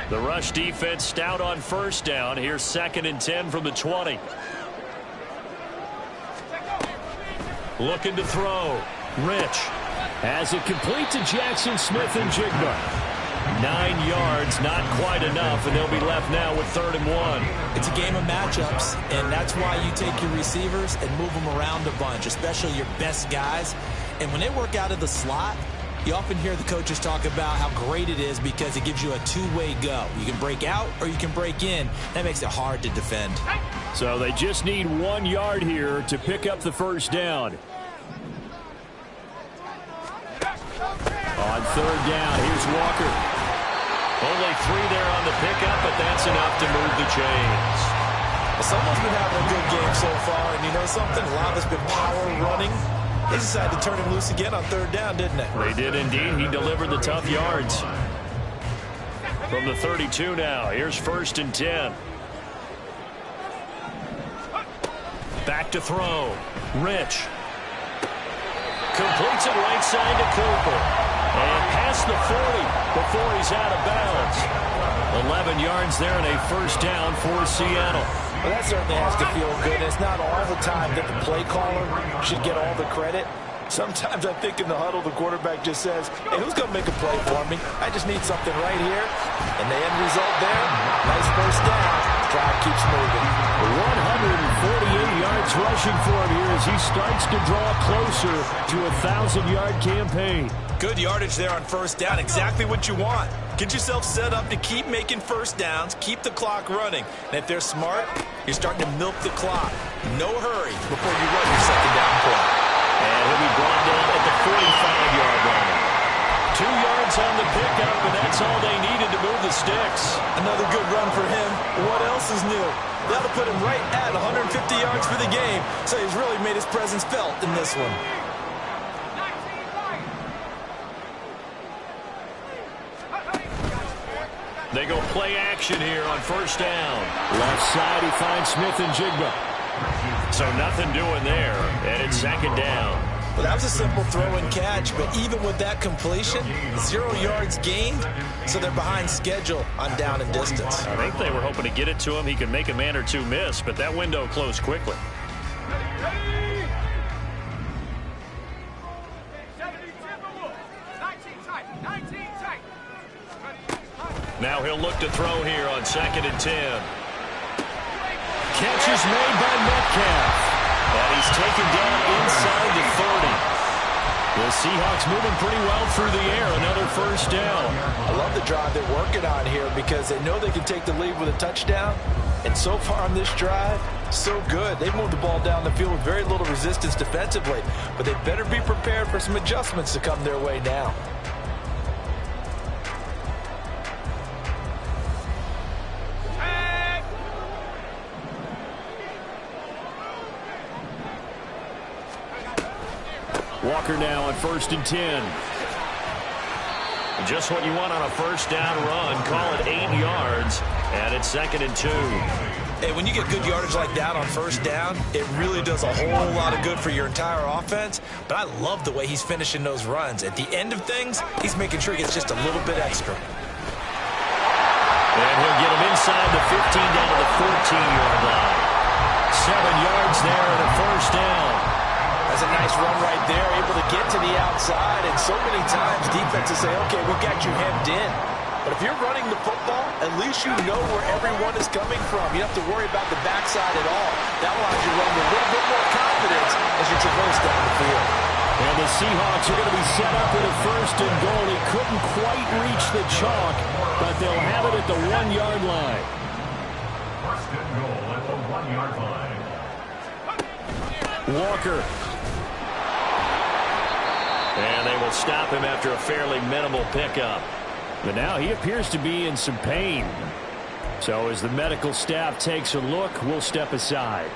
The rush defense stout on first down. Here's 2nd and 10 from the 20. Looking to throw. Rich has it complete to Jackson Smith and Jigba. 9 yards, not quite enough, and they'll be left now with 3rd and 1. It's a game of matchups, and that's why you take your receivers and move them around a bunch, especially your best guys. And when they work out of the slot, you often hear the coaches talk about how great it is because it gives you a two-way go. You can break out or you can break in. That makes it hard to defend. So they just need 1 yard here to pick up the first down. On 3rd down, here's Walker. Only 3 there on the pickup, but that's enough to move the chains. Someone's been having a good game so far, and you know something? A lot of it's been power running. They decided to turn him loose again on 3rd down, didn't they? They did indeed. He delivered the tough yards. From the 32 now, here's 1st and 10. Back to throw. Rich. Completes it right side to Cooper. And past the 40. before he's out of bounds. 11 yards there and a first down for Seattle. Well, that certainly has to feel good. It's not all the time that the play caller should get all the credit. Sometimes I think in the huddle, the quarterback just says, hey, who's going to make a play for me? I just need something right here. And the end result there, nice first down. Drive keeps moving. 148 yards rushing for him here as he starts to draw closer to a 1,000-yard campaign. Good yardage there on first down. Exactly what you want. Get yourself set up to keep making first downs, keep the clock running. And if they're smart, you're starting to milk the clock. No hurry before you run your second down play. And he'll be brought down at the 45-yard line. 2 yards on the pickup, and that's all they needed to move the sticks. Another good run for him. What else is new? That'll put him right at 150 yards for the game, so he's really made his presence felt in this one. They go play action here on first down. Left side, he finds Smith and Jigba. So nothing doing there, and it's second down. Well, that was a simple throw and catch, but even with that completion, 0 yards gained, so they're behind schedule on down and distance. I think they were hoping to get it to him. He could make a man or two miss, but that window closed quickly. Now he'll look to throw here on 2nd and 10. Catch is made by Metcalf. And he's taken down inside the 30. The Seahawks moving pretty well through the air. Another first down. I love the drive they're working on here because they know they can take the lead with a touchdown. And so far on this drive, so good. They've moved the ball down the field with very little resistance defensively. But they better be prepared for some adjustments to come their way now. Walker now on 1st and 10. Just what you want on a first down run. Call it 8 yards, and it's 2nd and 2. Hey, when you get good yardage like that on first down, it really does a whole lot of good for your entire offense. But I love the way he's finishing those runs. At the end of things, he's making sure he gets just a little bit extra. And he'll get him inside the 15 down to the 14-yard line. 7 yards there and a first down. That's a nice run right there, able to get to the outside. And so many times defenses say, okay, we've got you hemmed in. But if you're running the football, at least you know where everyone is coming from. You don't have to worry about the backside at all. That allows you to run with a little bit more confidence as you traverse down the field. And the Seahawks are going to be set up with a 1st and goal. He couldn't quite reach the chalk, but they'll have it at the 1-yard line. 1st and goal at the 1-yard line. Walker. And they will stop him after a fairly minimal pickup. But now he appears to be in some pain. So as the medical staff takes a look, we'll step aside.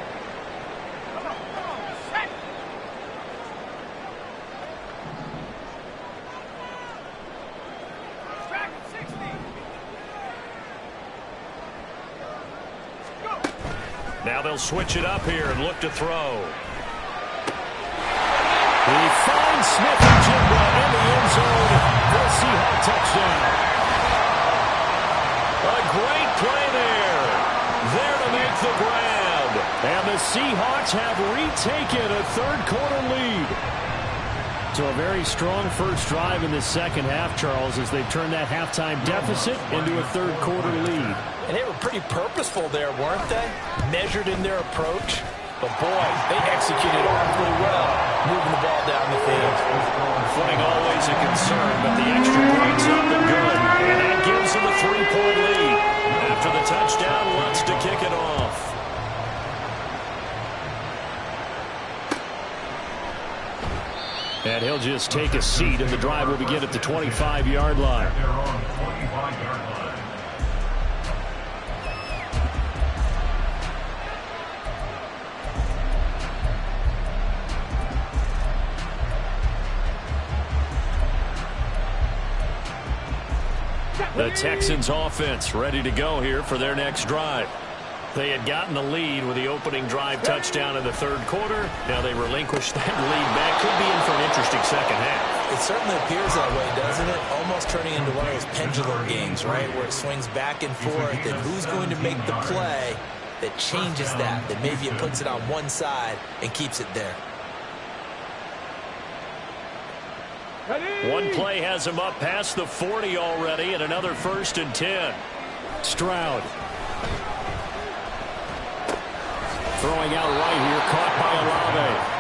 Now they'll switch it up here and look to throw. He finds Smith and Jigba in the end zone for a Seahawk touchdown. A great play there. There to make the grab. And the Seahawks have retaken a third-quarter lead. So a very strong first drive in the second half, Charles, as they've turned that halftime deficit into a third-quarter lead. And they were pretty purposeful there, weren't they? Measured in their approach. But, boy, they executed awfully well, moving the ball down the field. Footing always a concern, but the extra point's up and good. And that gives them a 3-point lead. After the touchdown, wants to kick it off. And he'll just take a seat, and the drive will begin at the 25-yard line. They're on the 25-yard line. The Texans offense ready to go here for their next drive. They had gotten the lead with the opening drive touchdown in the third quarter. Now they relinquish that lead back. Could be in for an interesting second half. It certainly appears that way, doesn't it? Almost turning into one of those pendulum games, right, where it swings back and forth, and who's going to make the play that changes that maybe it puts it on one side and keeps it there. One play has him up past the 40 already, and another 1st and 10. Stroud. Throwing out right here, caught by Olave.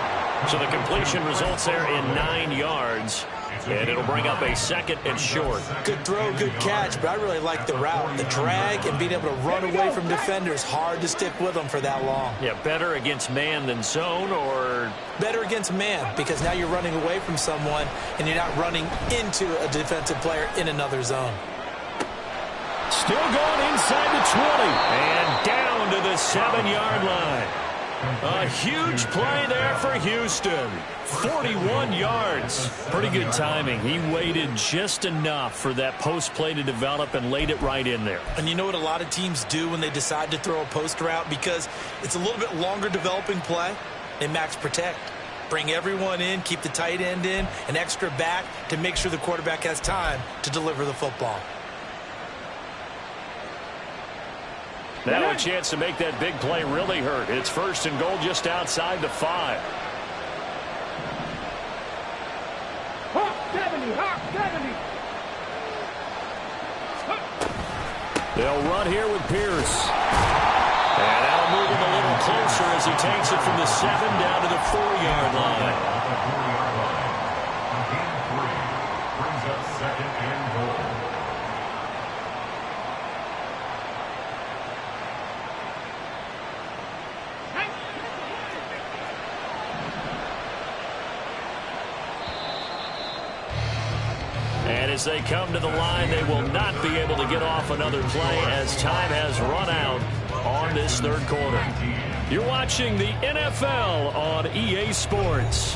So the completion results there in 9 yards, and it'll bring up a 2nd and short. Good throw, good catch, but I really like the route. The drag and being able to run away from defenders, hard to stick with them for that long. Yeah, better against man than zone, or? Better against man, because now you're running away from someone and you're not running into a defensive player in another zone. Still going inside the 20 and down to the 7-yard line. A huge play there for Houston. 41 yards. Pretty good timing. He waited just enough for that post play to develop and laid it right in there. And you know what a lot of teams do when they decide to throw a post route? Because it's a little bit longer developing play. They max protect. Bring everyone in, keep the tight end in, an extra back to make sure the quarterback has time to deliver the football. Now a chance to make that big play really hurt. It's 1st and goal just outside the 5. Hawk 70, Hawk 70. They'll run here with Pierce. And that'll move him a little closer as he takes it from the 7 down to the 4-yard line. Brings up 2nd and goal. And as they come to the line, they will not be able to get off another play as time has run out on this 3rd quarter. You're watching the NFL on EA Sports.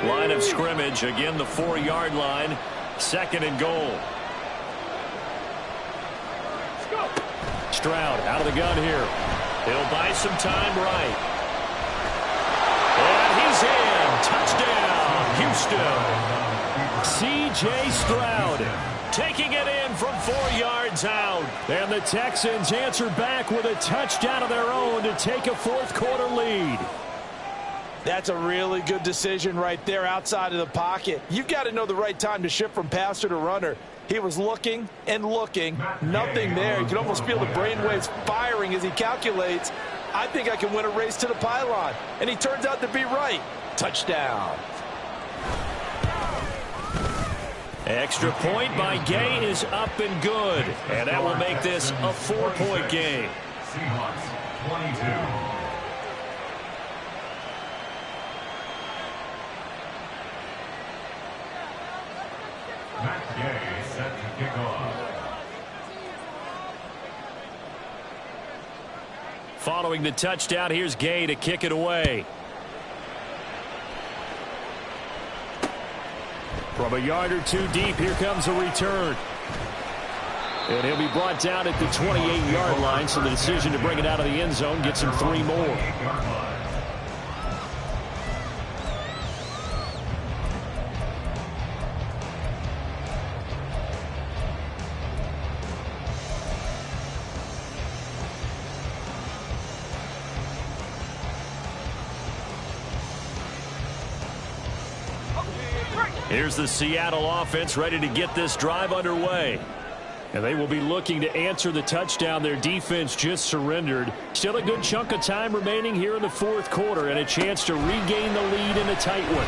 Line of scrimmage, again the 4-yard line, 2nd and goal. Stroud out of the gun here. He'll buy some time right. And he's in. Touchdown, Houston. C.J. Stroud taking it in from 4 yards out. And the Texans answer back with a touchdown of their own to take a 4th quarter lead. That's a really good decision right there outside of the pocket. You've got to know the right time to shift from passer to runner. He was looking and looking. Nothing there. You can almost feel the brainwaves firing as he calculates, I think I can win a race to the pylon. And he turns out to be right. Touchdown. Extra point by Gay is up and good. And that will make this a 4-point game. Seahawks 22. Matt Gay set to kick off. Following the touchdown, here's Gay to kick it away. From a yard or two deep, here comes a return. And he'll be brought down at the 28-yard line, so the decision to bring it out of the end zone gets him 3 more. Here's the Seattle offense ready to get this drive underway. And they will be looking to answer the touchdown their defense just surrendered. Still a good chunk of time remaining here in the 4th quarter and a chance to regain the lead in a tight one.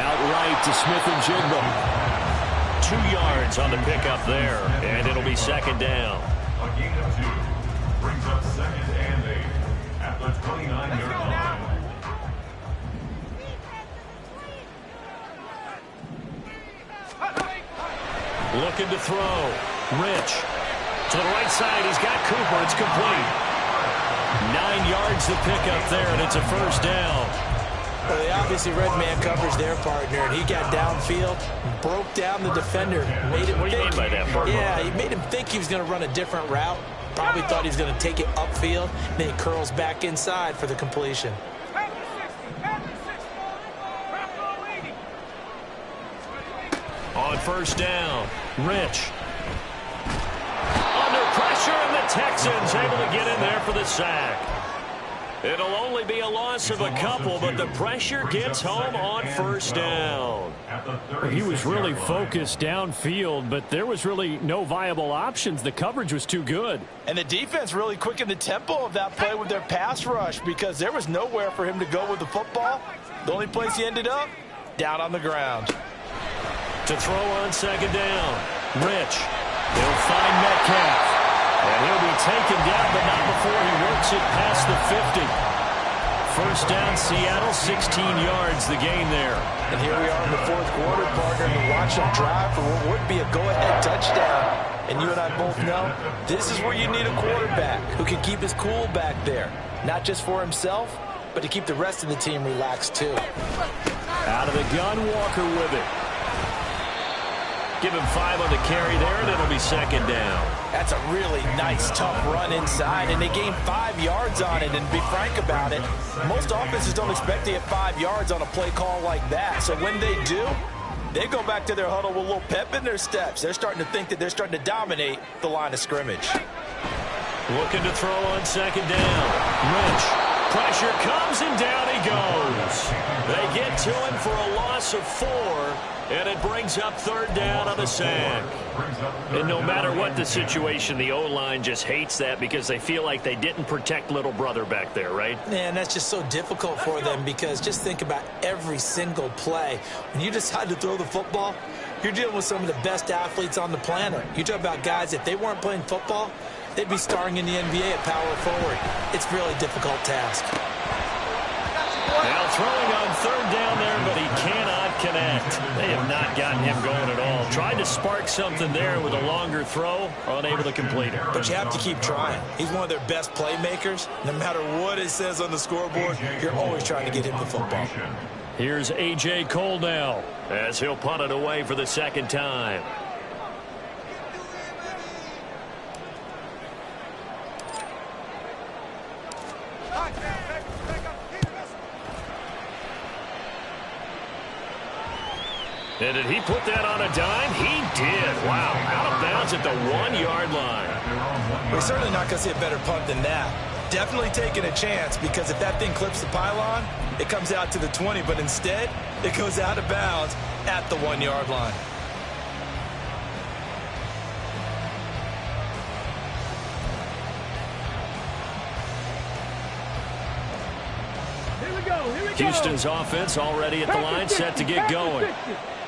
Outright to Smith-Njigba. 2 yards on the pickup there, and it'll be 2nd down. A gain of 2 brings up 2nd and 8 at the 29-yard line. Looking to throw. Rich To the right side, he's got Cooper. It's complete. 9 yards to pick up there, and it's a first down. Well, they obviously red man covers their partner, and he got downfield, broke down the defender, made him What do you mean by that? Yeah, he made him think he was going to run a different route. Probably thought he was going to take it upfield, then he curls back inside for the completion. On first down, Rich. Under pressure, and the Texans able to get in there for the sack. It'll only be a loss of a couple, but the pressure gets home on first down. He was really focused downfield, but there was really no viable options. The coverage was too good. And the defense really quickened the tempo of that play with their pass rush because there was nowhere for him to go with the football. The only place he ended up, down on the ground. To throw on second down, Rich. He'll find Metcalf. And he'll be taken down, but not before he works it past the 50. First down, Seattle, 16 yards, the gain there. And here we are in the fourth quarter, partner, and watch them drive for what would be a go-ahead touchdown. And you and I both know this is where you need a quarterback who can keep his cool back there. Not just for himself, but to keep the rest of the team relaxed, too. Out of the gun, Walker with it. Give him 5 on the carry there, and it'll be second down. That's a really nice, tough run inside, and they gained 5 yards on it. And to be frank about it, most offenses don't expect to get 5 yards on a play call like that. So when they do, they go back to their huddle with a little pep in their steps. They're starting to think that they're starting to dominate the line of scrimmage. Looking to throw on second down. Rich. Pressure comes, and down he goes. They get to him for a loss of 4. And it brings up third down on the sack. And no matter what the situation, the O-line just hates that because they feel like they didn't protect little brother back there, right? Man, that's just so difficult for them because just think about every single play. When you decide to throw the football, you're dealing with some of the best athletes on the planet. You talk about guys, if they weren't playing football, they'd be starring in the NBA at power forward. It's a really difficult task. Now throwing on third down there, but he cannot connect. They have not gotten him going at all. Tried to spark something there with a longer throw, unable to complete it. But you have to keep trying. He's one of their best playmakers. No matter what it says on the scoreboard, you're always trying to get him the football. Here's A.J. Cole now as he'll punt it away for the second time. And did he put that on a dime? He did. Wow. Out of bounds at the 1-yard line. We're certainly not going to see a better punt than that. Definitely taking a chance because if that thing clips the pylon, it comes out to the 20. But instead, it goes out of bounds at the 1-yard line. Here we go. Here we go. Houston's offense already at the line, set to get going.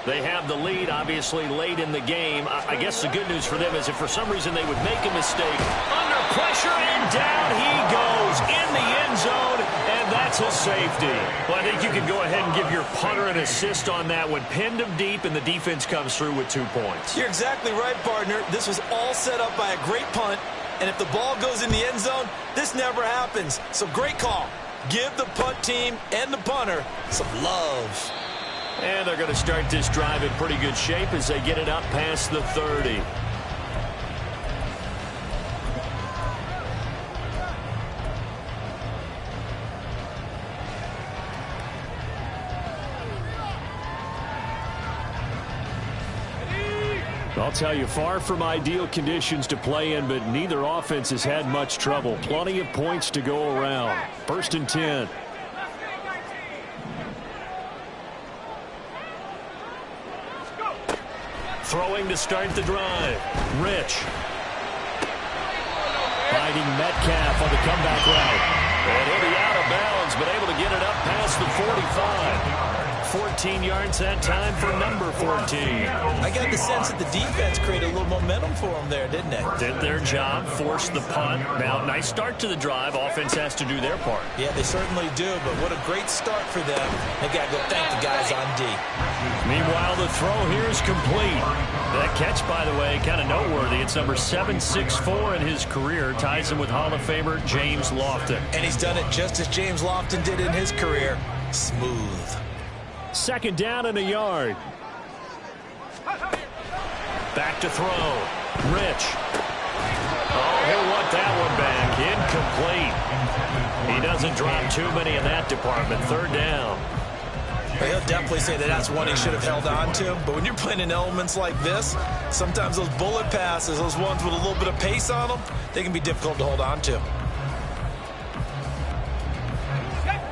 They have the lead, obviously, late in the game. I guess the good news for them is if for some reason they would make a mistake, under pressure, and down he goes in the end zone, and that's a safety. Well, I think you can go ahead and give your punter an assist on that one. Pinned him deep, and the defense comes through with 2 points. You're exactly right, partner. This was all set up by a great punt, and if the ball goes in the end zone, this never happens. So great call. Give the punt team and the punter some love. And they're going to start this drive in pretty good shape as they get it up past the 30. I'll tell you, far from ideal conditions to play in, but neither offense has had much trouble. Plenty of points to go around. First and 10. Throwing to start the drive. Rich. Finding Metcalf on the comeback route. And he'll be out of bounds, but able to get it up past the 45. 14 yards that time for number 14. I got the sense that the defense created a little momentum for them there, didn't they? Did their job, forced the punt. Now, nice start to the drive. Offense has to do their part. Yeah, they certainly do, but what a great start for them. They got to go thank the guys on D. Meanwhile, the throw here is complete. That catch, by the way, kind of noteworthy. It's number 764 in his career. Ties him with Hall of Famer James Lofton. And he's done it just as James Lofton did in his career. Smooth. Second down and a yard. Back to throw. Rich. Oh, he'll want that one back. Incomplete. He doesn't drop too many in that department. Third down. Well, he'll definitely say that that's one he should have held on to. But when you're playing in elements like this, sometimes those bullet passes, those ones with a little bit of pace on them, they can be difficult to hold on to.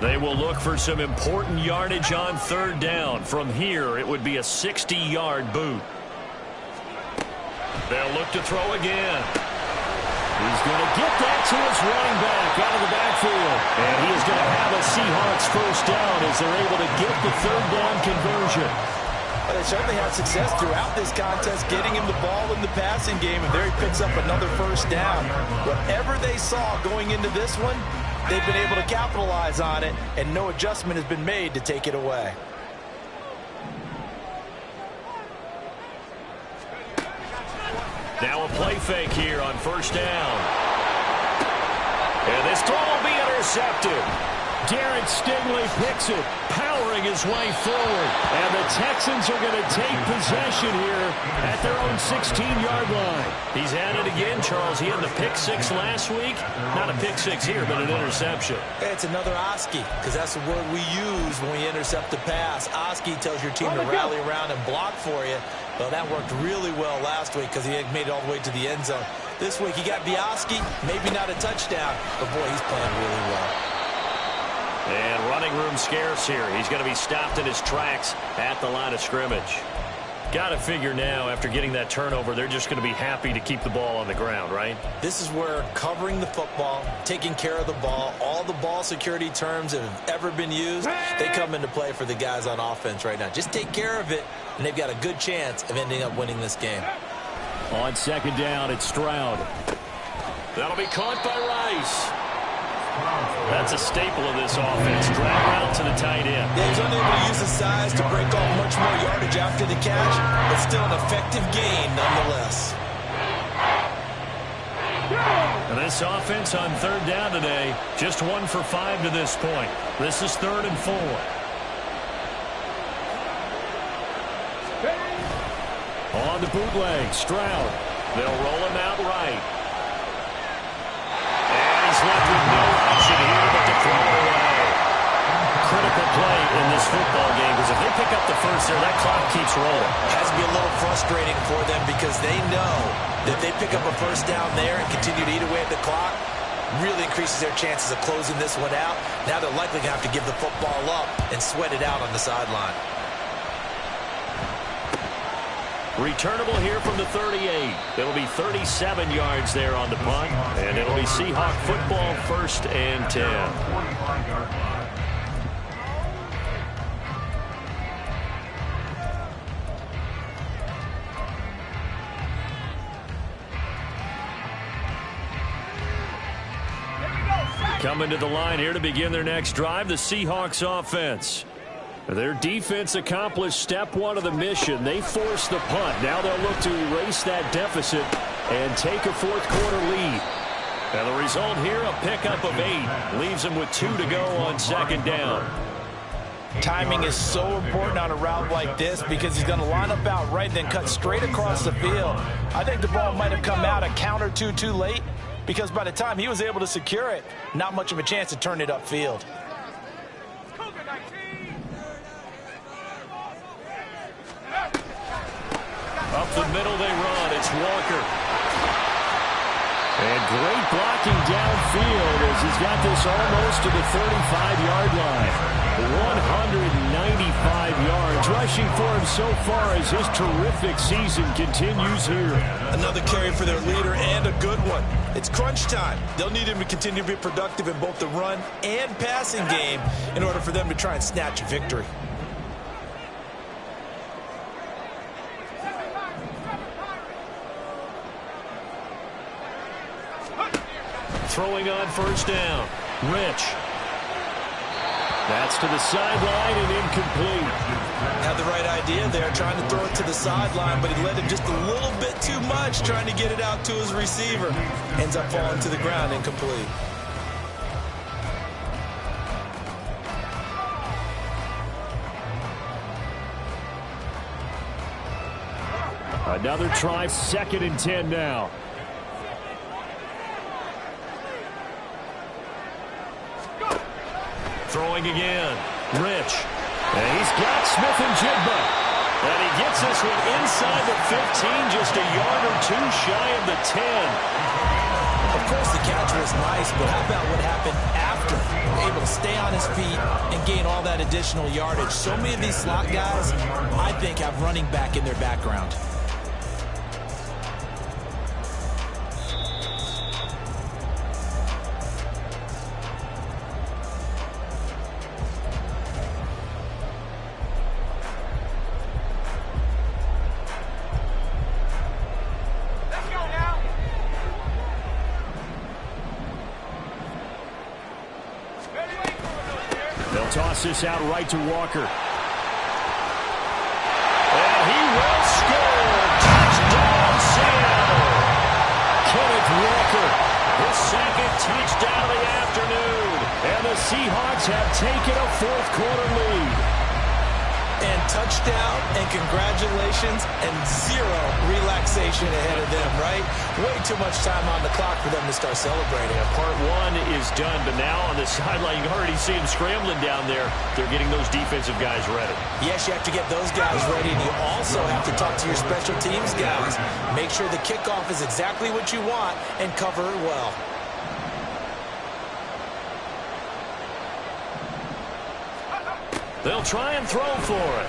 They will look for some important yardage on third down. From here, it would be a 60-yard boot. They'll look to throw again. He's going to get that to his running back out of the backfield. And he is going to have a Seahawks first down as they're able to get the third down conversion. Well, they certainly had success throughout this contest, getting him the ball in the passing game, and there he picks up another first down. Whatever they saw going into this one, they've been able to capitalize on it, and no adjustment has been made to take it away. Now a play fake here on first down. And this throw will be intercepted. Darren Stingley picks it, powering his way forward. And the Texans are going to take possession here at their own 16-yard line. He's at it again, Charles. He had the pick six last week. Not a pick six here, but an interception. It's another Oski, because that's the word we use when we intercept a pass. Oski tells your team to rally around and block for you. Well, that worked really well last week because he had made it all the way to the end zone. This week he got Oski, maybe not a touchdown, but boy, he's playing really well. And running room scarce here. He's going to be stopped in his tracks at the line of scrimmage. Got to figure now, after getting that turnover, they're just going to be happy to keep the ball on the ground, right? This is where covering the football, taking care of the ball, all the ball security terms that have ever been used, they come into play for the guys on offense right now. Just take care of it, and they've got a good chance of ending up winning this game. On second down, it's Stroud. That'll be caught by Rice. That's a staple of this offense. Drag out to the tight end. Yeah, he's unable to use his size to break off much more yardage after the catch, but still an effective gain nonetheless. And this offense on third down today, just 1 for 5 to this point. This is 3rd and 4. On the bootleg, Stroud. They'll roll him out right. And he's left with no option here but to throw it away. Critical play in this football game, because if they pick up the first there, that clock keeps rolling. It has to be a little frustrating for them because they know that if they pick up a first down there and continue to eat away at the clock, really increases their chances of closing this one out. Now they're likely going to have to give the football up and sweat it out on the sideline. Returnable here from the 38. It'll be 37 yards there on the punt, and it'll be Seahawk football, 1st and 10. Coming to the line here to begin their next drive, the Seahawks offense. Their defense accomplished step 1 of the mission. They forced the punt. Now they'll look to erase that deficit and take a 4th quarter lead. And the result here, a pickup of 8. Leaves them with 2 to go on second down. Timing is so important on a route like this because he's going to line up out right, then cut straight across the field. I think the ball might have come out a count or two too late because by the time he was able to secure it, not much of a chance to turn it upfield. Up the middle they run. It's Walker. And great blocking downfield as he's got this almost to the 35-yard line. 195 yards rushing for him so far as his terrific season continues here. Another carry for their leader and a good one. It's crunch time. They'll need him to continue to be productive in both the run and passing game in order for them to try and snatch a victory. throwing on first down. Rich. That's to the sideline and incomplete. Had the right idea there, trying to throw it to the sideline, but he led him just a little bit too much, trying to get it out to his receiver. Ends up falling to the ground, incomplete. Another try, 2nd and 10 now. Throwing again. Rich. And he's got Smith-Njigba. And he gets this one inside the 15, just a yard or two shy of the 10. Of course, the catch was nice, but how about what happened after? Able to stay on his feet and gain all that additional yardage. So many of these slot guys, I think, have running back in their background. Toss this out right to Walker. And he will score. Touchdown, Seattle. Kenneth Walker. His second touchdown of the afternoon. And the Seahawks have taken a 4th quarter lead. And touchdown, and congratulations, and zero relaxation ahead of them, right? Way too much time on the clock for them to start celebrating. Yeah, part one is done, but now on the sideline, you can already see them scrambling down there. They're getting those defensive guys ready. Yes, you have to get those guys ready, and you also have to talk to your special teams guys. Make sure the kickoff is exactly what you want and cover it well. They'll try and throw for it.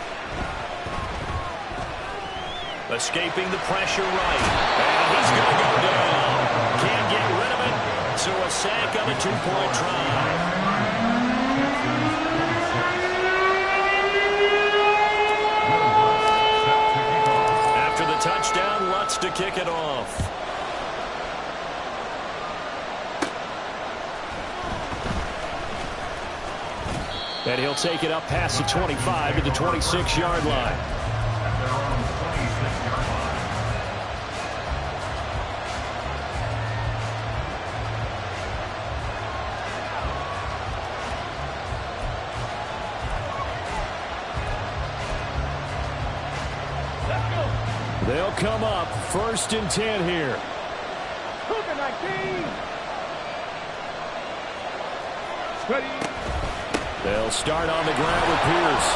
Escaping the pressure right. And he's going to go down. Can't get rid of it. So a sack on a 2-point try. After the touchdown, Lutz to kick it off. And he'll take it up past the 25 to the 26-yard line. They'll come up 1st and 10 here. Cougar 19. Ready. They'll start on the ground with Pierce.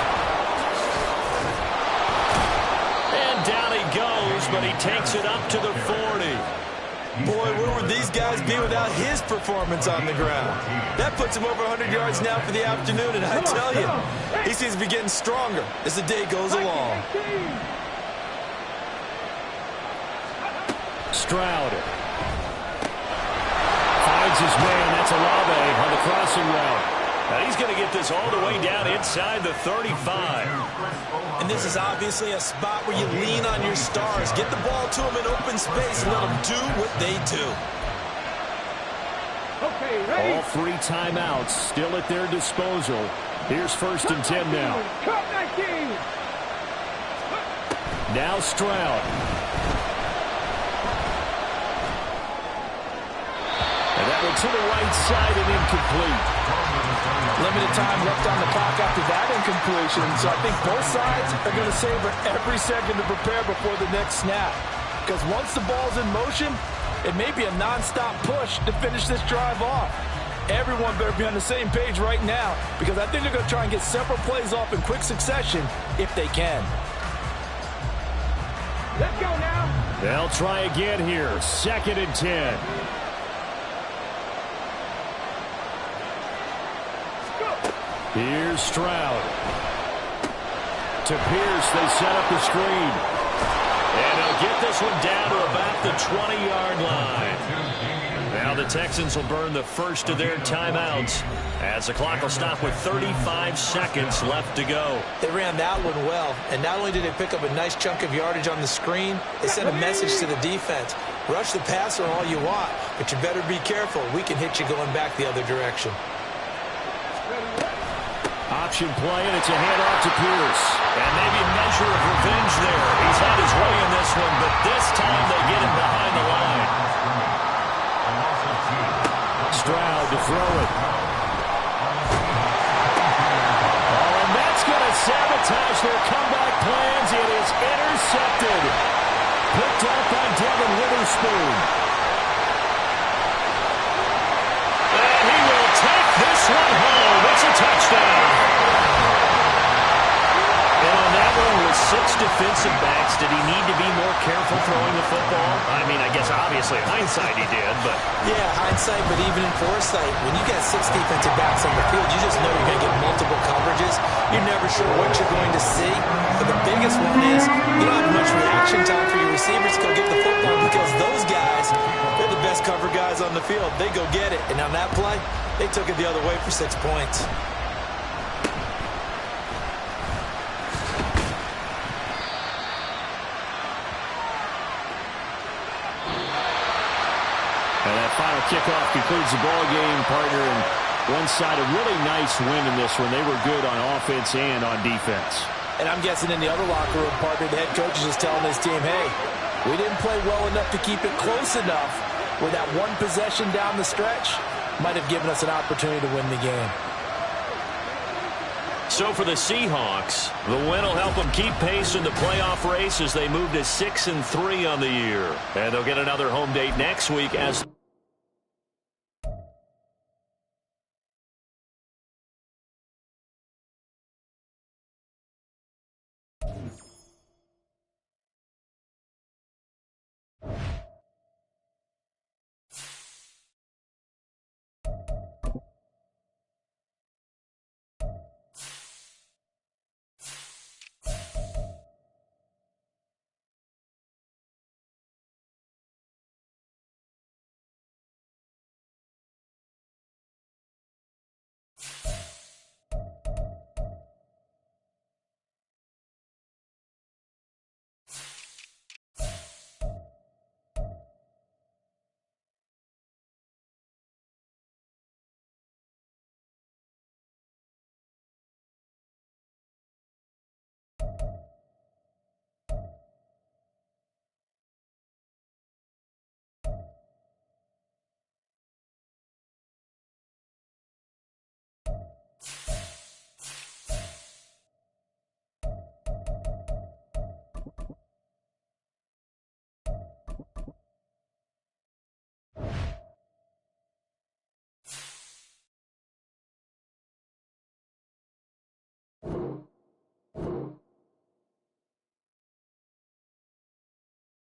And down he goes, but he takes it up to the 40. Boy, where would these guys be without his performance on the ground? That puts him over 100 yards now for the afternoon, and I tell you, he seems to be getting stronger as the day goes along. Stroud finds his man. That's Olave on the crossing route. Now he's going to get this all the way down inside the 35. And this is obviously a spot where you lean on your stars. Get the ball to them in open space and let them do what they do. Okay, ready. All 3 timeouts still at their disposal. Here's 1st and 10 now. Cut 19. Now Stroud. And that one to the right side and incomplete. Limited time left on the clock after that incompletion, so I think both sides are going to savor every second to prepare before the next snap. Because once the ball's in motion, it may be a non-stop push to finish this drive off. Everyone better be on the same page right now, because I think they're going to try and get several plays off in quick succession if they can. Let's go now. They'll try again here. 2nd and 10. Here's Stroud. To Pierce, they set up the screen. And he'll get this one down to about the 20-yard line. Now the Texans will burn the first of their timeouts as the clock will stop with 35 seconds left to go. They ran that one well, and not only did they pick up a nice chunk of yardage on the screen, they sent a message to the defense. Rush the passer all you want, but you better be careful. We can hit you going back the other direction. Option play, and it's a handoff to Pierce. And maybe a measure of revenge there. He's had his way in this one, but this time they get him behind the line. Stroud to throw it. Oh, and that's going to sabotage their comeback plans. It is intercepted. Picked up by Devin Witherspoon. And he will take this one home. It's a touchdown. And on that one with 6 defensive backs, did he need to be more careful throwing the football? I mean, I guess obviously hindsight he did, but... Yeah, hindsight, but even in foresight, when you got 6 defensive backs on the field, you just know you're going to get multiple coverages. You're never sure what you're going to see. But the biggest one is you don't have much reaction time for your receivers to go get the football because those guys, they're the best cover guys on the field. They go get it. And on that play, they took it the other way for 6 points. And that final kickoff concludes the ball game, partner. And one side, a really nice win in this one. They were good on offense and on defense. And I'm guessing in the other locker room, partner, the head coach is just telling his team, hey, we didn't play well enough to keep it close enough where that one possession down the stretch might have given us an opportunity to win the game. So for the Seahawks, the win will help them keep pace in the playoff race as they move to 6-3 on the year. And they'll get another home date next week as